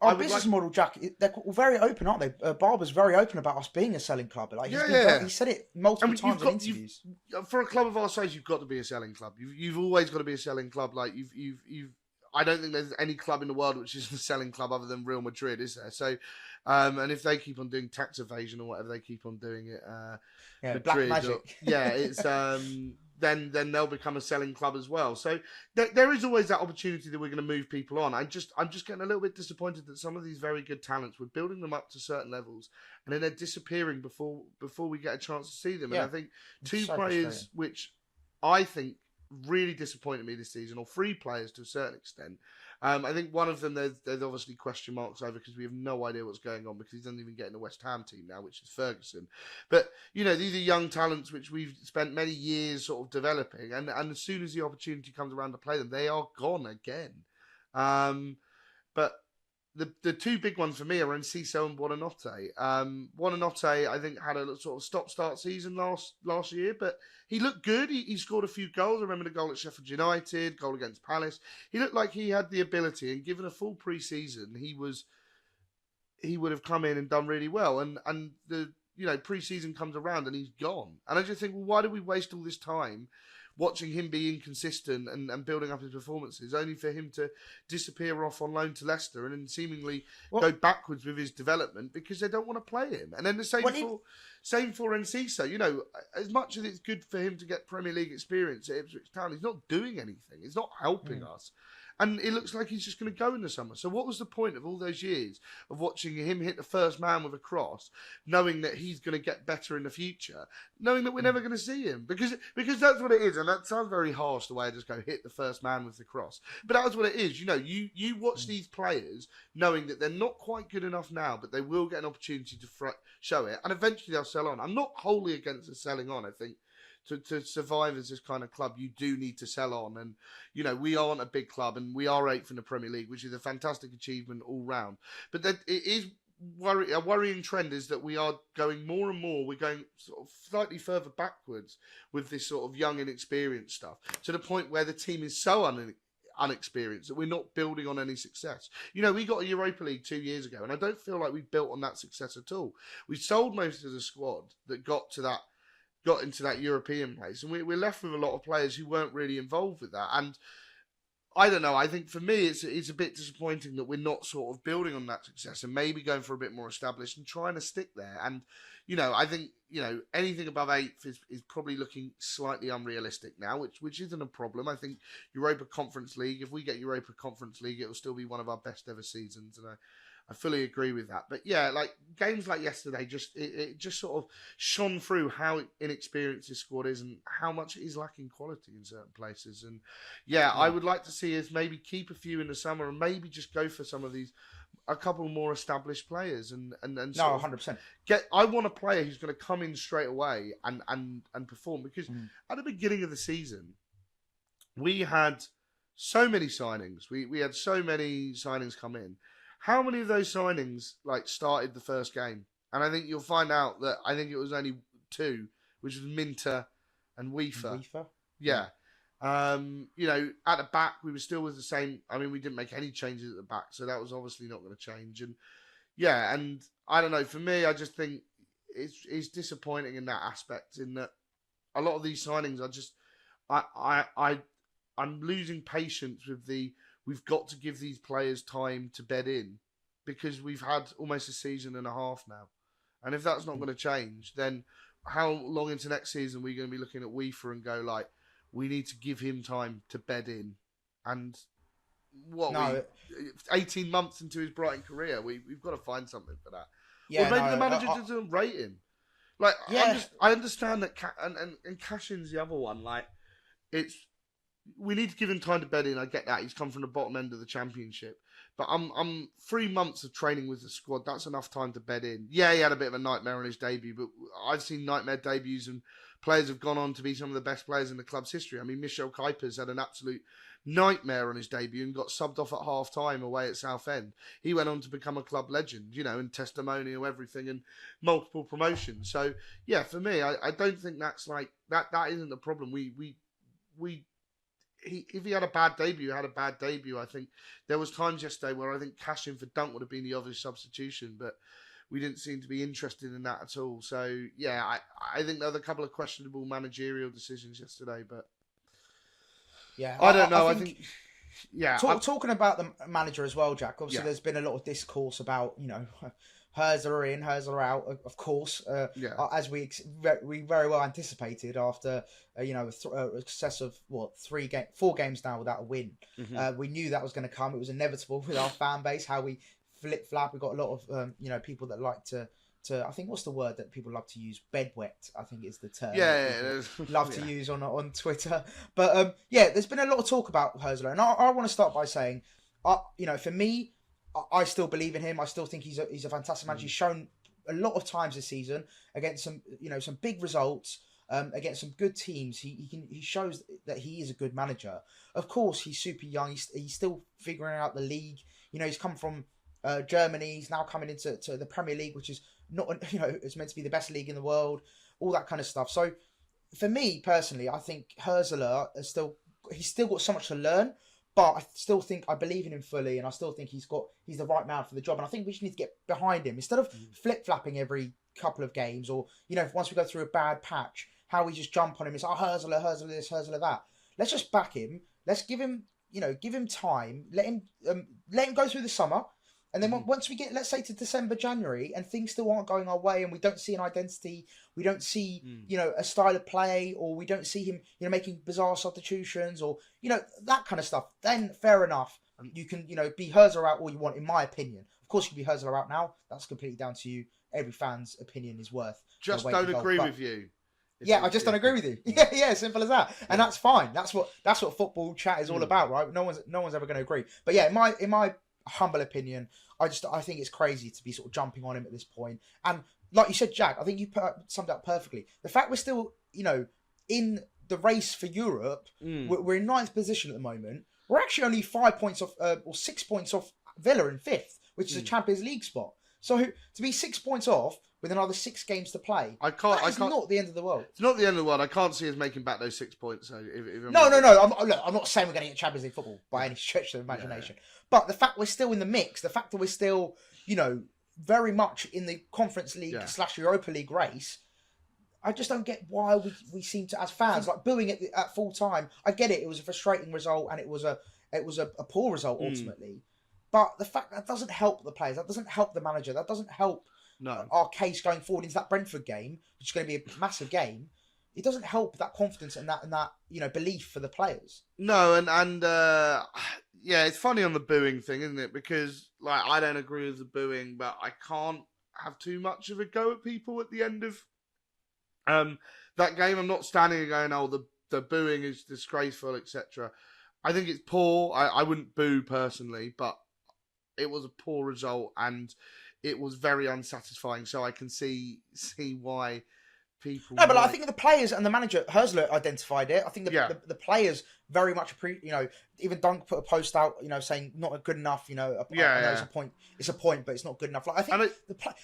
Our business model, Jack, they're very open, aren't they? Barber's very open about us being a selling club. Like he said it multiple times in interviews. For a club of our size, you've got to be a selling club. You've always got to be a selling club. Like you've. I don't think there's any club in the world which is a selling club other than Real Madrid, is there? So, and if they keep on doing tax evasion or whatever they keep on doing it, Madrid, black magic. It's then they'll become a selling club as well. So there is always that opportunity that we're going to move people on. I'm just getting a little bit disappointed that some of these very good talents, we're building them up to certain levels, and then they're disappearing before we get a chance to see them. And I think two players which I think really disappointed me this season, or three players to a certain extent. I think one of them there's obviously question marks over because we have no idea what's going on, because he doesn't even get in the West Ham team now, which is Ferguson. But these are young talents which we've spent many years sort of developing, and as soon as the opportunity comes around to play them, they are gone again. But the two big ones for me are Enciso and Buonanotte. Buonanotte, I think, had a sort of stop-start season last year, but he looked good. He scored a few goals. I remember the goal at Sheffield United, goal against Palace. He looked like he had the ability, and given a full pre-season, he would have come in and done really well. And the pre-season comes around and he's gone. And I just think, well, why did we waste all this time watching him be inconsistent and building up his performances, only for him to disappear off on loan to Leicester and then seemingly go backwards with his development because they don't want to play him? And then the same for Enciso. As much as it's good for him to get Premier League experience at Ipswich Town, he's not doing anything. It's not helping us. And it looks like he's just going to go in the summer. So what was the point of all those years of watching him hit the first man with a cross, knowing that he's going to get better in the future, knowing that we're never going to see him? Because that's what it is. And that sounds very harsh, the way I just go hit the first man with the cross. But that's what it is. You know, you watch these players knowing that they're not quite good enough now, but they will get an opportunity to show it. And eventually they'll sell on. I'm not wholly against the selling on. I think to survive as this kind of club, you do need to sell on. And, you know, we aren't a big club and we are 8th in the Premier League, which is a fantastic achievement all round. But that it is a worrying trend is that we are going more and more, we're going sort of slightly further backwards with this sort of young, inexperienced stuff, to the point where the team is so unexperienced that we're not building on any success. You know, we got a Europa League 2 years ago, and I don't feel like we built on that success at all. We sold most of the squad that got into that European place, and we're left with a lot of players who weren't really involved with that. And I don't know, I think for me it's a bit disappointing that we're not sort of building on that success and maybe going for a bit more established and trying to stick there. And, you know, I think, you know, anything above 8th is probably looking slightly unrealistic now, which isn't a problem. I think Europa Conference League, if we get Europa Conference League, it will still be one of our best ever seasons, and I fully agree with that. But yeah, like games like yesterday, it just sort of shone through how inexperienced this squad is and how much it is lacking quality in certain places. And yeah, I would like to see us maybe keep a few in the summer and maybe just go for some of these, a couple more established players and no, 100%. I want a player who's going to come in straight away and perform, because at the beginning of the season we had so many signings. We had so many signings come in. How many of those signings like started the first game? And I think you'll find out that I think it was only 2, which was Minter and Weaver. Yeah. You know, at the back, we were still with the same. I mean, we didn't make any changes at the back, so that was obviously not going to change. And yeah, and I don't know. For me, I just think it's disappointing in that aspect. In that, a lot of these signings, I'm losing patience with the. We've got to give these players time to bed in, because we've had almost a season and a half now, and if that's not going to change, then how long into next season are we going to be looking at Weaver and go like, we need to give him time to bed in? And 18 months into his Brighton career, we've got to find something for that. Yeah, or maybe the manager doesn't rate him. Like, yeah. I understand that, and Cashin's the other one. Like, we need to give him time to bed in. I get that. He's come from the bottom end of the Championship. But I'm 3 months of training with the squad. That's enough time to bed in. Yeah, he had a bit of a nightmare on his debut, but I've seen nightmare debuts and players have gone on to be some of the best players in the club's history. I mean, Michel Kuipers had an absolute nightmare on his debut and got subbed off at half-time away at Southend. He went on to become a club legend, you know, and testimonial, everything, and multiple promotions. So, yeah, for me, I don't think that's like... That isn't the problem. If he had a bad debut, I think there was times yesterday where I think Cashin for Dunk would have been the obvious substitution, but we didn't seem to be interested in that at all. So, yeah, I think there were a couple of questionable managerial decisions yesterday, but yeah, I don't know. I think yeah. Talking about the manager as well, Jack, obviously there's been a lot of discourse about, you know, Hurzer in, Hurzer out, of course, as we very well anticipated after a success of 4 games now without a win. Mm-hmm. We knew that was going to come. It was inevitable with our fan base, how we flip flap. We got a lot of people that like to I think, what's the word that people love to use? Bedwet, I think is the term. Love to use on Twitter. But there's been a lot of talk about Hurzer, and I want to start by saying, for me, I still believe in him. I still think he's a fantastic manager. He's shown a lot of times this season against some big results, against some good teams. He shows that he is a good manager. Of course, he's super young. He's still figuring out the league. You know, he's come from Germany. He's now coming into the Premier League, which is not, it's meant to be the best league in the world. All that kind of stuff. So, for me personally, I think Hurzer he's still got so much to learn. But I still think I believe in him fully, and I still think he's the right man for the job. And I think we just need to get behind him instead of flip-flapping every couple of games, or once we go through a bad patch, how we just jump on him. It's Hurzer this, Hurzer that. Let's just back him. Let's give him time. Let him go through the summer, And then once we get, let's say, to December, January, and things still aren't going our way, and we don't see an identity, we don't see, a style of play, or we don't see him, making bizarre substitutions, or, that kind of stuff, then fair enough. You can, be Herzler out all you want, in my opinion. Of course, you can be Herzler out now. That's completely down to you. Every fan's opinion is worth. Just don't agree with you. I just don't agree with you. Yeah, simple as that. And that's fine. That's what football chat is all about, right? No one's ever going to agree. But yeah, in my humble opinion, I think it's crazy to be sort of jumping on him at this point. And like you said, Jack, I think you summed up perfectly. The fact we're still, in the race for Europe, we're in 9th position at the moment. We're actually only 5 points off, or 6 points off Villa in 5th, which is a Champions League spot. So to be 6 points off with another 6 games to play, it's not the end of the world. It's not the end of the world. I can't see us making back those 6 points. So No. I'm not saying we're going to get Champions League football by any stretch of the imagination. Yeah. But the fact we're still in the mix, the fact that we're still, very much in the Conference League / Europa League race, I just don't get why we seem to, as fans, like booing it at full time. I get it. It was a frustrating result, and it was a poor result ultimately. But the fact that doesn't help the players, that doesn't help the manager, that doesn't help our case going forward into that Brentford game, which is going to be a massive game. It doesn't help that confidence and that belief for the players. No, and it's funny on the booing thing, isn't it? Because I don't agree with the booing, but I can't have too much of a go at people at the end of that game. I'm not standing and going, "Oh, the booing is disgraceful," etc. I think it's poor. I wouldn't boo personally, but it was a poor result and it was very unsatisfying. So I can see why people. No, but I think the players and the manager, Herzler, identified it. I think the players very much even Dunk put a post out, saying not good enough. I know it's a point. It's a point, but it's not good enough. I think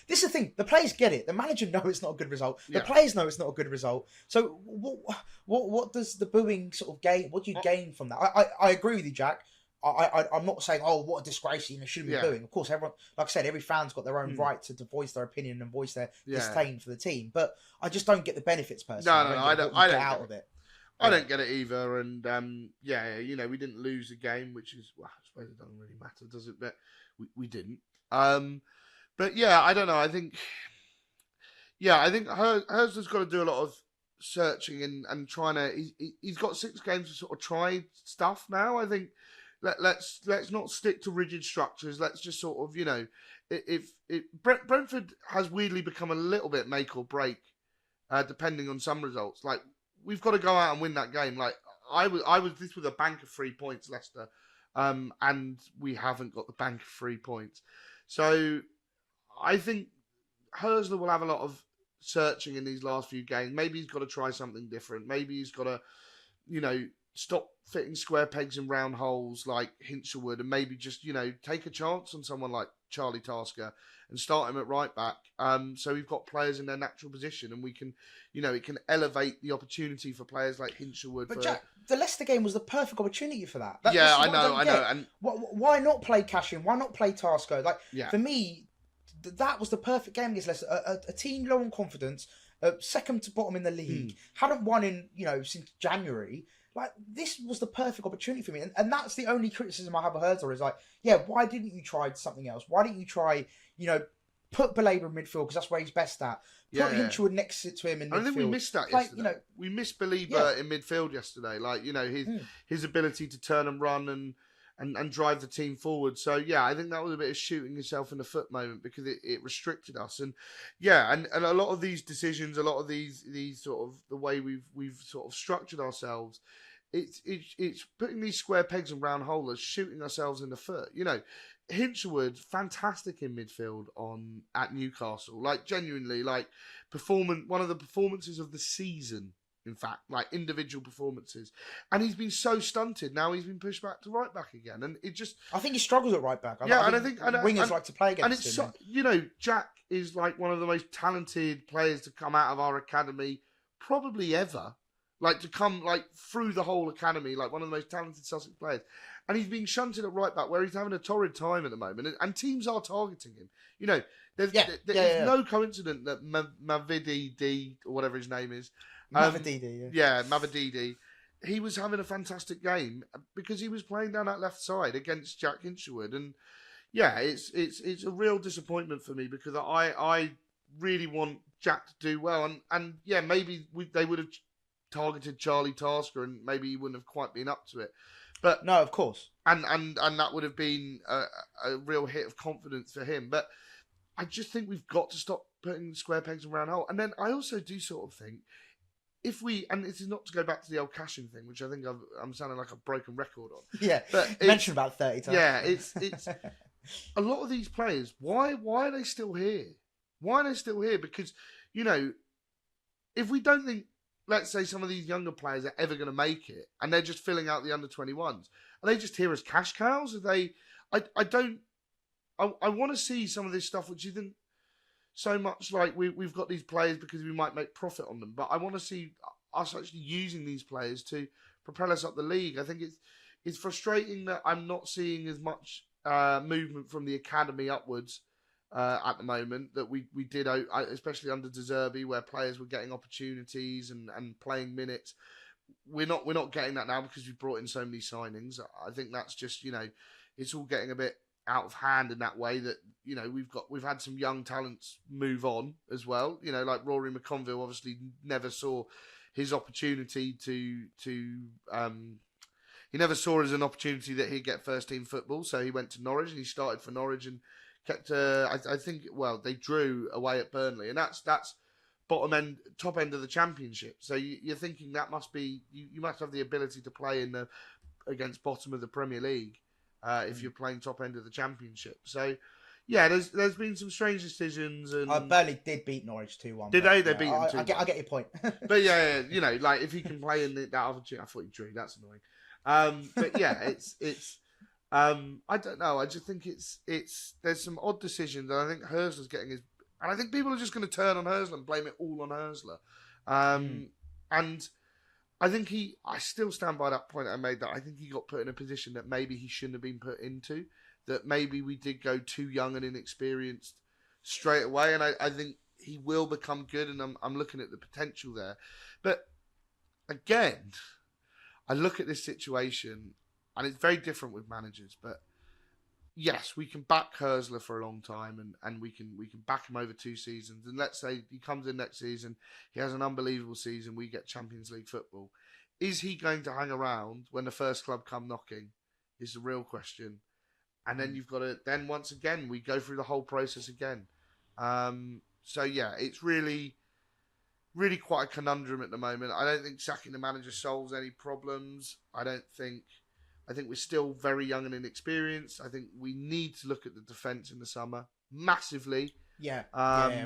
this is the thing. The players get it. The manager know it's not a good result. The players know it's not a good result. So what does the booing sort of gain? What do you gain from that? I agree with you, Jack. I'm not saying, oh, what a disgrace, shouldn't be booing. Of course, everyone, like I said, every fan's got their own right to voice their opinion and voice their disdain for the team. But I just don't get the benefits personally. No, I don't get out of it. I don't get it either. And we didn't lose the game, which is, I suppose it doesn't really matter, does it? But we didn't. But yeah, I don't know. I think Herzler's got to do a lot of searching and trying to. He's got 6 games to sort of try stuff now. I think. Let's not stick to rigid structures. Let's just sort of, Brentford has weirdly become a little bit make or break, depending on some results. Like, we've got to go out and win that game. Like, this was a bank of 3 points, Leicester, and we haven't got the bank of 3 points. So I think Herzler will have a lot of searching in these last few games. Maybe he's got to try something different. Maybe he's got to, stop fitting square pegs in round holes like Hinshelwood, and maybe just, take a chance on someone like Charlie Tasker and start him at right back. So we've got players in their natural position, and we can, it can elevate the opportunity for players like Hinshelwood. But Jack, the Leicester game was the perfect opportunity for that. I know. And why not play Cashin? Why not play Tasker? For me, that was the perfect game against Leicester. A team low on confidence, second to bottom in the league, hadn't won in, since January. This was the perfect opportunity for me. And that's the only criticism I have of Herzler is why didn't you try something else? Why didn't you try, put Belaber in midfield because that's where he's best at. Put Hinshelwood next to him in midfield. I think we missed that yesterday. We missed Belaber in midfield yesterday. His ability to turn and run and drive the team forward. So, I think that was a bit of shooting yourself in the foot moment because it restricted us. And, and a lot of these decisions, a lot of these sort of the way we've sort of structured ourselves, it's putting these square pegs in round holes, shooting ourselves in the foot. Hinshelwood, fantastic in midfield at Newcastle. Genuinely, one of the performances of the season. In fact, individual performances, and he's been so stunted. Now he's been pushed back to right back again, and it just. I think he struggles at right back. I think wingers like to play against him. Jack is one of the most talented players to come out of our academy, probably ever. To come through the whole academy, one of the most talented Sussex players, and he's being shunted at right back, where he's having a torrid time at the moment, and teams are targeting him. There's no coincidence that Mavidi D or whatever his name is. Mavidi. He was having a fantastic game because he was playing down that left side against Jack Hinshelwood. And, yeah, it's a real disappointment for me because I really want Jack to do well, and yeah, maybe they would have targeted Charlie Tasker, and maybe he wouldn't have quite been up to it. But no, of course, and that would have been a real hit of confidence for him. But I just think we've got to stop putting square pegs in round hole. And then I also do sort of think if we, and this is not to go back to the old cashing thing, which I think I'm sounding like a broken record on. Yeah, but mentioned about 30 times. Yeah, it's a lot of these players. Why are they still here? Why are they still here? Because, you know, if we don't think, let's say some of these younger players are ever going to make it, and they're just filling out the under-21s, are they just here as cash cows? Are they? I want to see some of this stuff which isn't so much like we've got these players because we might make profit on them, but I want to see us actually using these players to propel us up the league. I think it's frustrating that I'm not seeing as much movement from the academy upwards at the moment that we did, especially under De Zerbi, where players were getting opportunities and playing minutes. We're not getting that now because we've brought in so many signings. I think that's just, you know, it's all getting a bit out of hand in that way that, you know, we've had some young talents move on as well. You know, like Rory McConville obviously never saw his opportunity he never saw it as an opportunity that he'd get first team football, so he went to Norwich and he started for Norwich and kept. I think they drew away at Burnley, and that's top end of the Championship. So you're thinking that must be you must have the ability to play against bottom of the Premier League if you're playing top end of the Championship. So yeah, there's been some strange decisions, and Burnley did beat Norwich 2-1. Did they? They beat them 2-1. I get your point. But yeah, you know, like if he can play in that other team, I thought he drew. That's annoying. But yeah, it's I don't know. I just think there's some odd decisions, and I think Hörsler's getting his, and I think people are just going to turn on Hörsler and blame it all on Hörsler. And I think I still stand by that point I made, that I think he got put in a position that maybe he shouldn't have been put into, that maybe we did go too young and inexperienced straight away, and I think he will become good, and I'm looking at the potential there. But again, I look at this situation, and it's very different with managers, but yes, we can back Hörsler for a long time, and we can back him over 2 seasons. And let's say he comes in next season, he has an unbelievable season, we get Champions League football. Is he going to hang around when the first club come knocking? Is the real question. And then you've got to, then once again, we go through the whole process again. So yeah, it's really quite a conundrum at the moment. I don't think sacking the manager solves any problems. I think we're still very young and inexperienced. I think we need to look at the defence in the summer massively. Yeah,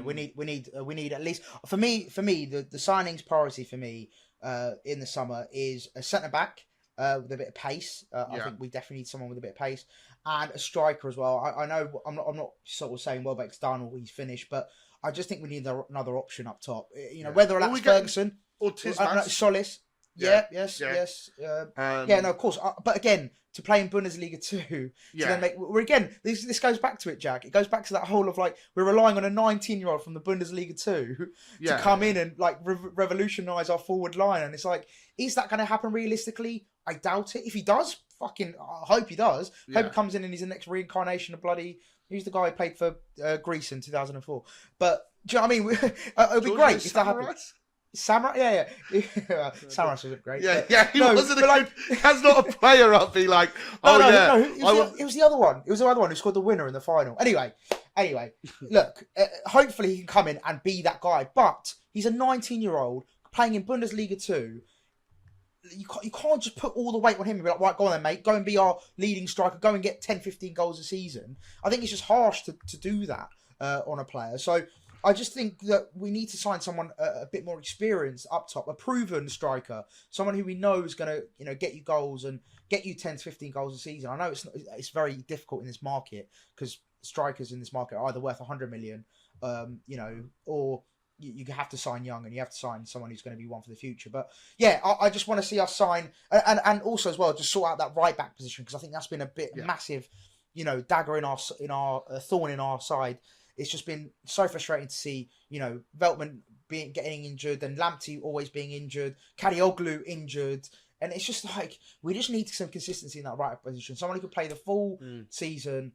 we need at least for me the signings priority for me in the summer is a centre back with a bit of pace. I think we definitely need someone with a bit of pace, and a striker as well. I know I'm not sort of saying Welbeck's done or he's finished, but I just think we need another option up top. You know, whether that's Ferguson or Tismas. Solis. Yeah, yes. No, of course. But again, to play in Bundesliga 2, to then make, this goes back to it, Jack. It goes back to that whole of like, we're relying on a 19-year-old from the Bundesliga 2 to come in and like revolutionise our forward line. And it's like, is that going to happen realistically? I doubt it. If he does, I hope he does. Hope he comes in and he's the next reincarnation of bloody, who's the guy who played for Greece in 2004. But, do you know what I mean? It would be great if that happened. Samurai, yeah. Samurai was great. Yeah. He wasn't that's not a player up. Be like, it was the other one. It was the other one who scored the winner in the final. Anyway, look. Hopefully he can come in and be that guy. But he's a 19-year-old playing in Bundesliga 2. You can't just put all the weight on him and be like, right, go on then, mate. Go and be our leading striker. Go and get 10, 15 goals a season. I think it's just harsh to do that on a player. So I just think that we need to sign someone a bit more experienced up top, a proven striker, someone who we know is going to, get you goals and get you 10 to 15 goals a season. I know it's very difficult in this market because strikers in this market are either worth 100 million, or you have to sign young and you have to sign someone who's going to be one for the future. But yeah, I just want to see us sign and also as well just sort out that right back position, because I think that's been a bit massive, dagger in our thorn in our side. It's just been so frustrating to see, Veltman getting injured, and Lamptey always being injured, Kadioglu injured. And it's just like, we just need some consistency in that right position. Someone who could play the full season,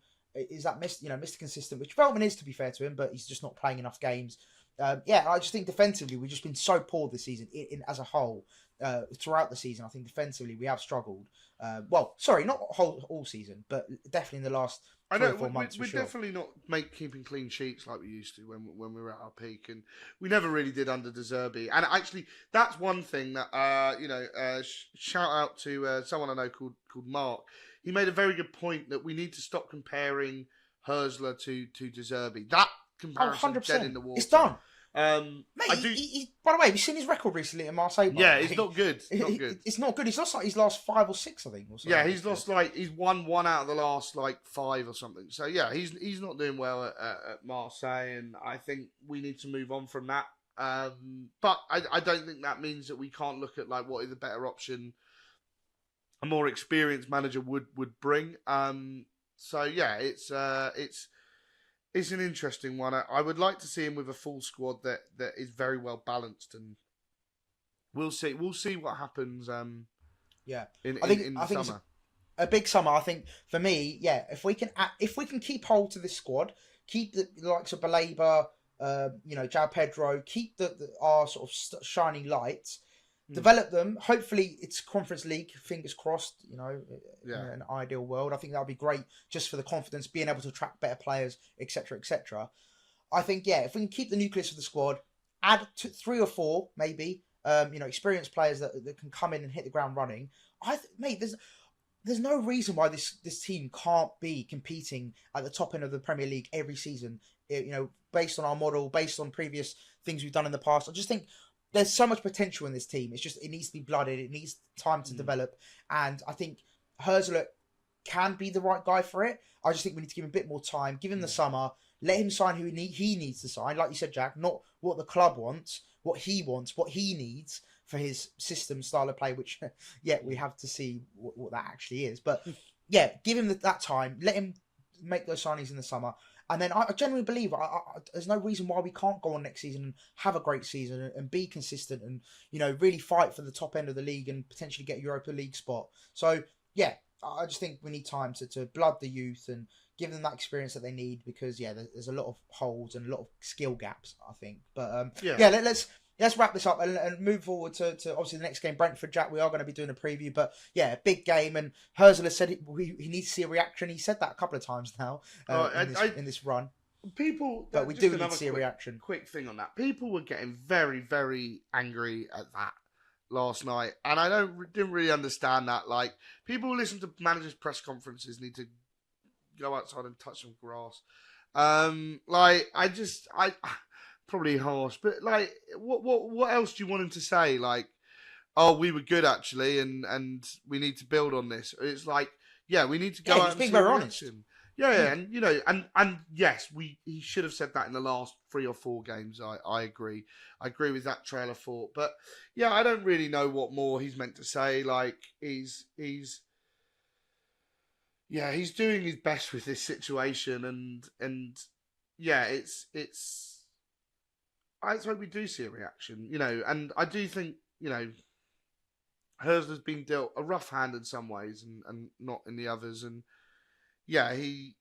is that Mr. Consistent, which Veltman is, to be fair to him, but he's just not playing enough games. I just think defensively we've just been so poor this season in as a whole. Throughout the season, I think defensively we have struggled. Not all season, but definitely in the last 3 or 4 months. We're definitely not keeping clean sheets like we used to when we were at our peak, and we never really did under De Zerbi. And actually, that's one thing that shout out to someone I know called Mark. He made a very good point that we need to stop comparing Herzler to De Zerbi. That comparison is dead in the water. It's done. Mate, by the way, have you seen his record recently at Marseille? Yeah, it's not good. It's not good. He's lost his last 5 or 6, I think. Or yeah, he's lost he's won 1 out of the last 5 or something. So yeah, he's not doing well at Marseille, and I think we need to move on from that. But I don't think that means that we can't look at what is a better option a more experienced manager would bring. So yeah, it's an interesting one. I would like to see him with a full squad that is very well balanced, and we'll see what happens. In the summer, a big summer. I think for me, if we can keep hold to this squad, keep the likes of Baleba, João Pedro, keep our sort of shining lights. Develop them. Hopefully, it's Conference League. Fingers crossed. In an ideal world, I think that would be great just for the confidence, being able to attract better players, etc., etc. I think if we can keep the nucleus of the squad, add 3 or 4 maybe, experienced players that can come in and hit the ground running. There's no reason why this team can't be competing at the top end of the Premier League every season. Based on our model, based on previous things we've done in the past. I just think there's so much potential in this team. It's just, it needs to be blooded. It needs time to develop. And I think Herzler can be the right guy for it. I just think we need to give him a bit more time, give him the summer, let him sign who he needs to sign. Like you said, Jack, not what the club wants, what he needs for his system, style of play, which, we have to see what that actually is. But give him that time, let him make those signings in the summer. And then I genuinely believe there's no reason why we can't go on next season and have a great season and be consistent and, really fight for the top end of the league and potentially get a Europa League spot. So, I just think we need time to blood the youth and give them that experience that they need because, there's a lot of holes and a lot of skill gaps, I think. But, let's wrap this up and move forward to obviously the next game, Brentford. Jack, we are going to be doing a preview, but big game. And Herzler said he needs to see a reaction. He said that a couple of times now in this run. But we do need to see a reaction. Quick thing on that. People were getting very, very angry at that last night, and I didn't really understand that. People who listen to managers' press conferences need to go outside and touch some grass. Probably harsh, but what else do you want him to say? We were good actually, and we need to build on this. It's we need to go out and being see very a honest. reaction. And yes, he should have said that in the last 3 or 4 games. I agree. I agree with that trail of thought. But I don't really know what more he's meant to say. He's doing his best with this situation, and it's. I hope we do see a reaction, and I do think, Herzler's been dealt a rough hand in some ways and not in the others, and he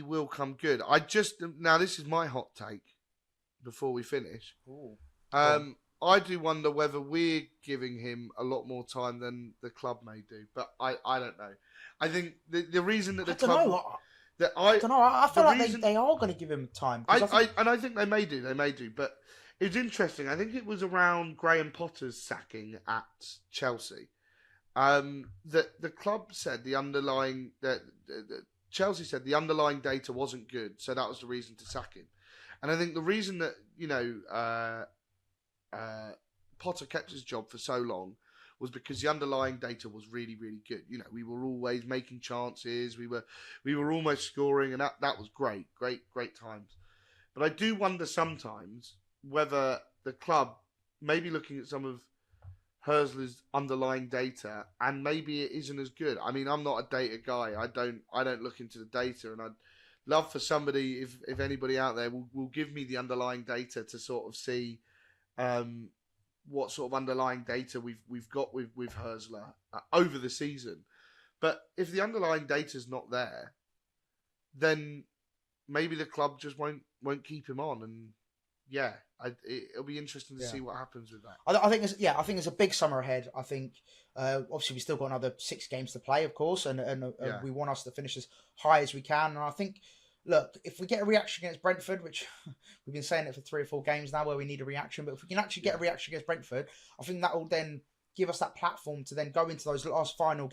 will come good. Now this is my hot take before we finish. I do wonder whether we're giving him a lot more time than the club may do, but I don't know. I think the reason that the club... I don't know. I feel like they are going to give him time. I think they may do. But it's interesting. I think it was around Graham Potter's sacking at Chelsea that the club said Chelsea said the underlying data wasn't good, so that was the reason to sack him. And I think the reason that Potter kept his job for so long was because the underlying data was really, really good. We were always making chances. We were almost scoring, and that was great times. But I do wonder sometimes whether the club may be looking at some of Herzler's underlying data, and maybe it isn't as good. I mean, I'm not a data guy. I don't look into the data, and I'd love for somebody, if anybody out there will give me the underlying data to sort of see what sort of underlying data we've got with Herzler over the season. But if the underlying data's not there, then maybe the club just won't keep him on. And yeah, it'll be interesting to see what happens with that. I think it's a big summer ahead. I think obviously we've still got another 6 games to play, of course, and we want us to finish as high as we can. And I think, look, if we get a reaction against Brentford, which we've been saying it for 3 or 4 games now, where we need a reaction, but if we can actually get a reaction against Brentford, I think that will then give us that platform to then go into those last 5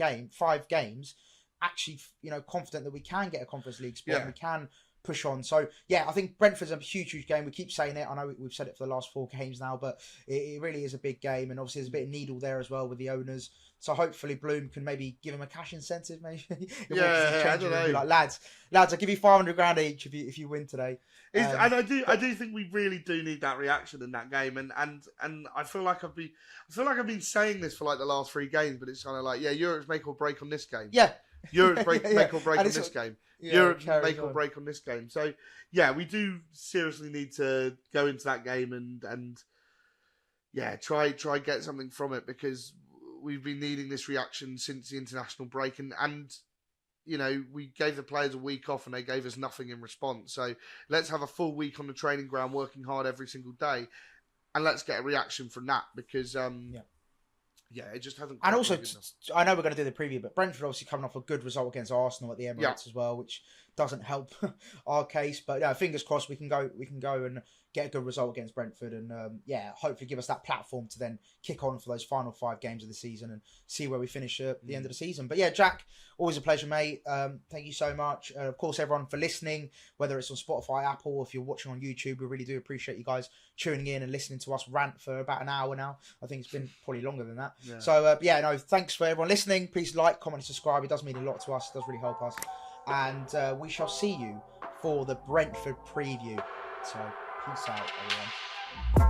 games, actually, confident that we can get a Conference League spot, and we can push on. So yeah, I think Brentford's a huge game. We keep saying it. I know we've said it for the last 4 games now, but it really is a big game, and obviously there's a bit of needle there as well with the owners. So hopefully Bloom can maybe give him a cash incentive, maybe. I don't know. Like, lads, I'll give you 500 grand each if you win today. And I do think we really do need that reaction in that game, and I feel like I've been saying this for like the last 3 games, but it's kind of like, Europe's make or break on this game. Yeah. Europe's make or break on this game. Europe's make or break on this game. So yeah, we do seriously need to go into that game and try get something from it, because we've been needing this reaction since the international break, and we gave the players a week off and they gave us nothing in response. So let's have a full week on the training ground, working hard every single day, and let's get a reaction from that, because it just hasn't. And also, I know we're going to do the preview, but Brentford obviously coming off a good result against Arsenal at the Emirates as well, which doesn't help our case. But yeah, fingers crossed we can go and get a good result against Brentford, and hopefully give us that platform to then kick on for those final 5 games of the season and see where we finish at the end of the season. But yeah, Jack, always a pleasure, mate. Thank you so much. Of course, everyone for listening, whether it's on Spotify, Apple, or if you're watching on YouTube, we really do appreciate you guys tuning in and listening to us rant for about an hour now. I think it's been probably longer than that. Yeah. So thanks for everyone listening. Please like, comment, and subscribe. It does mean a lot to us. It does really help us. And we shall see you for the Brentford preview. So peace out, everyone.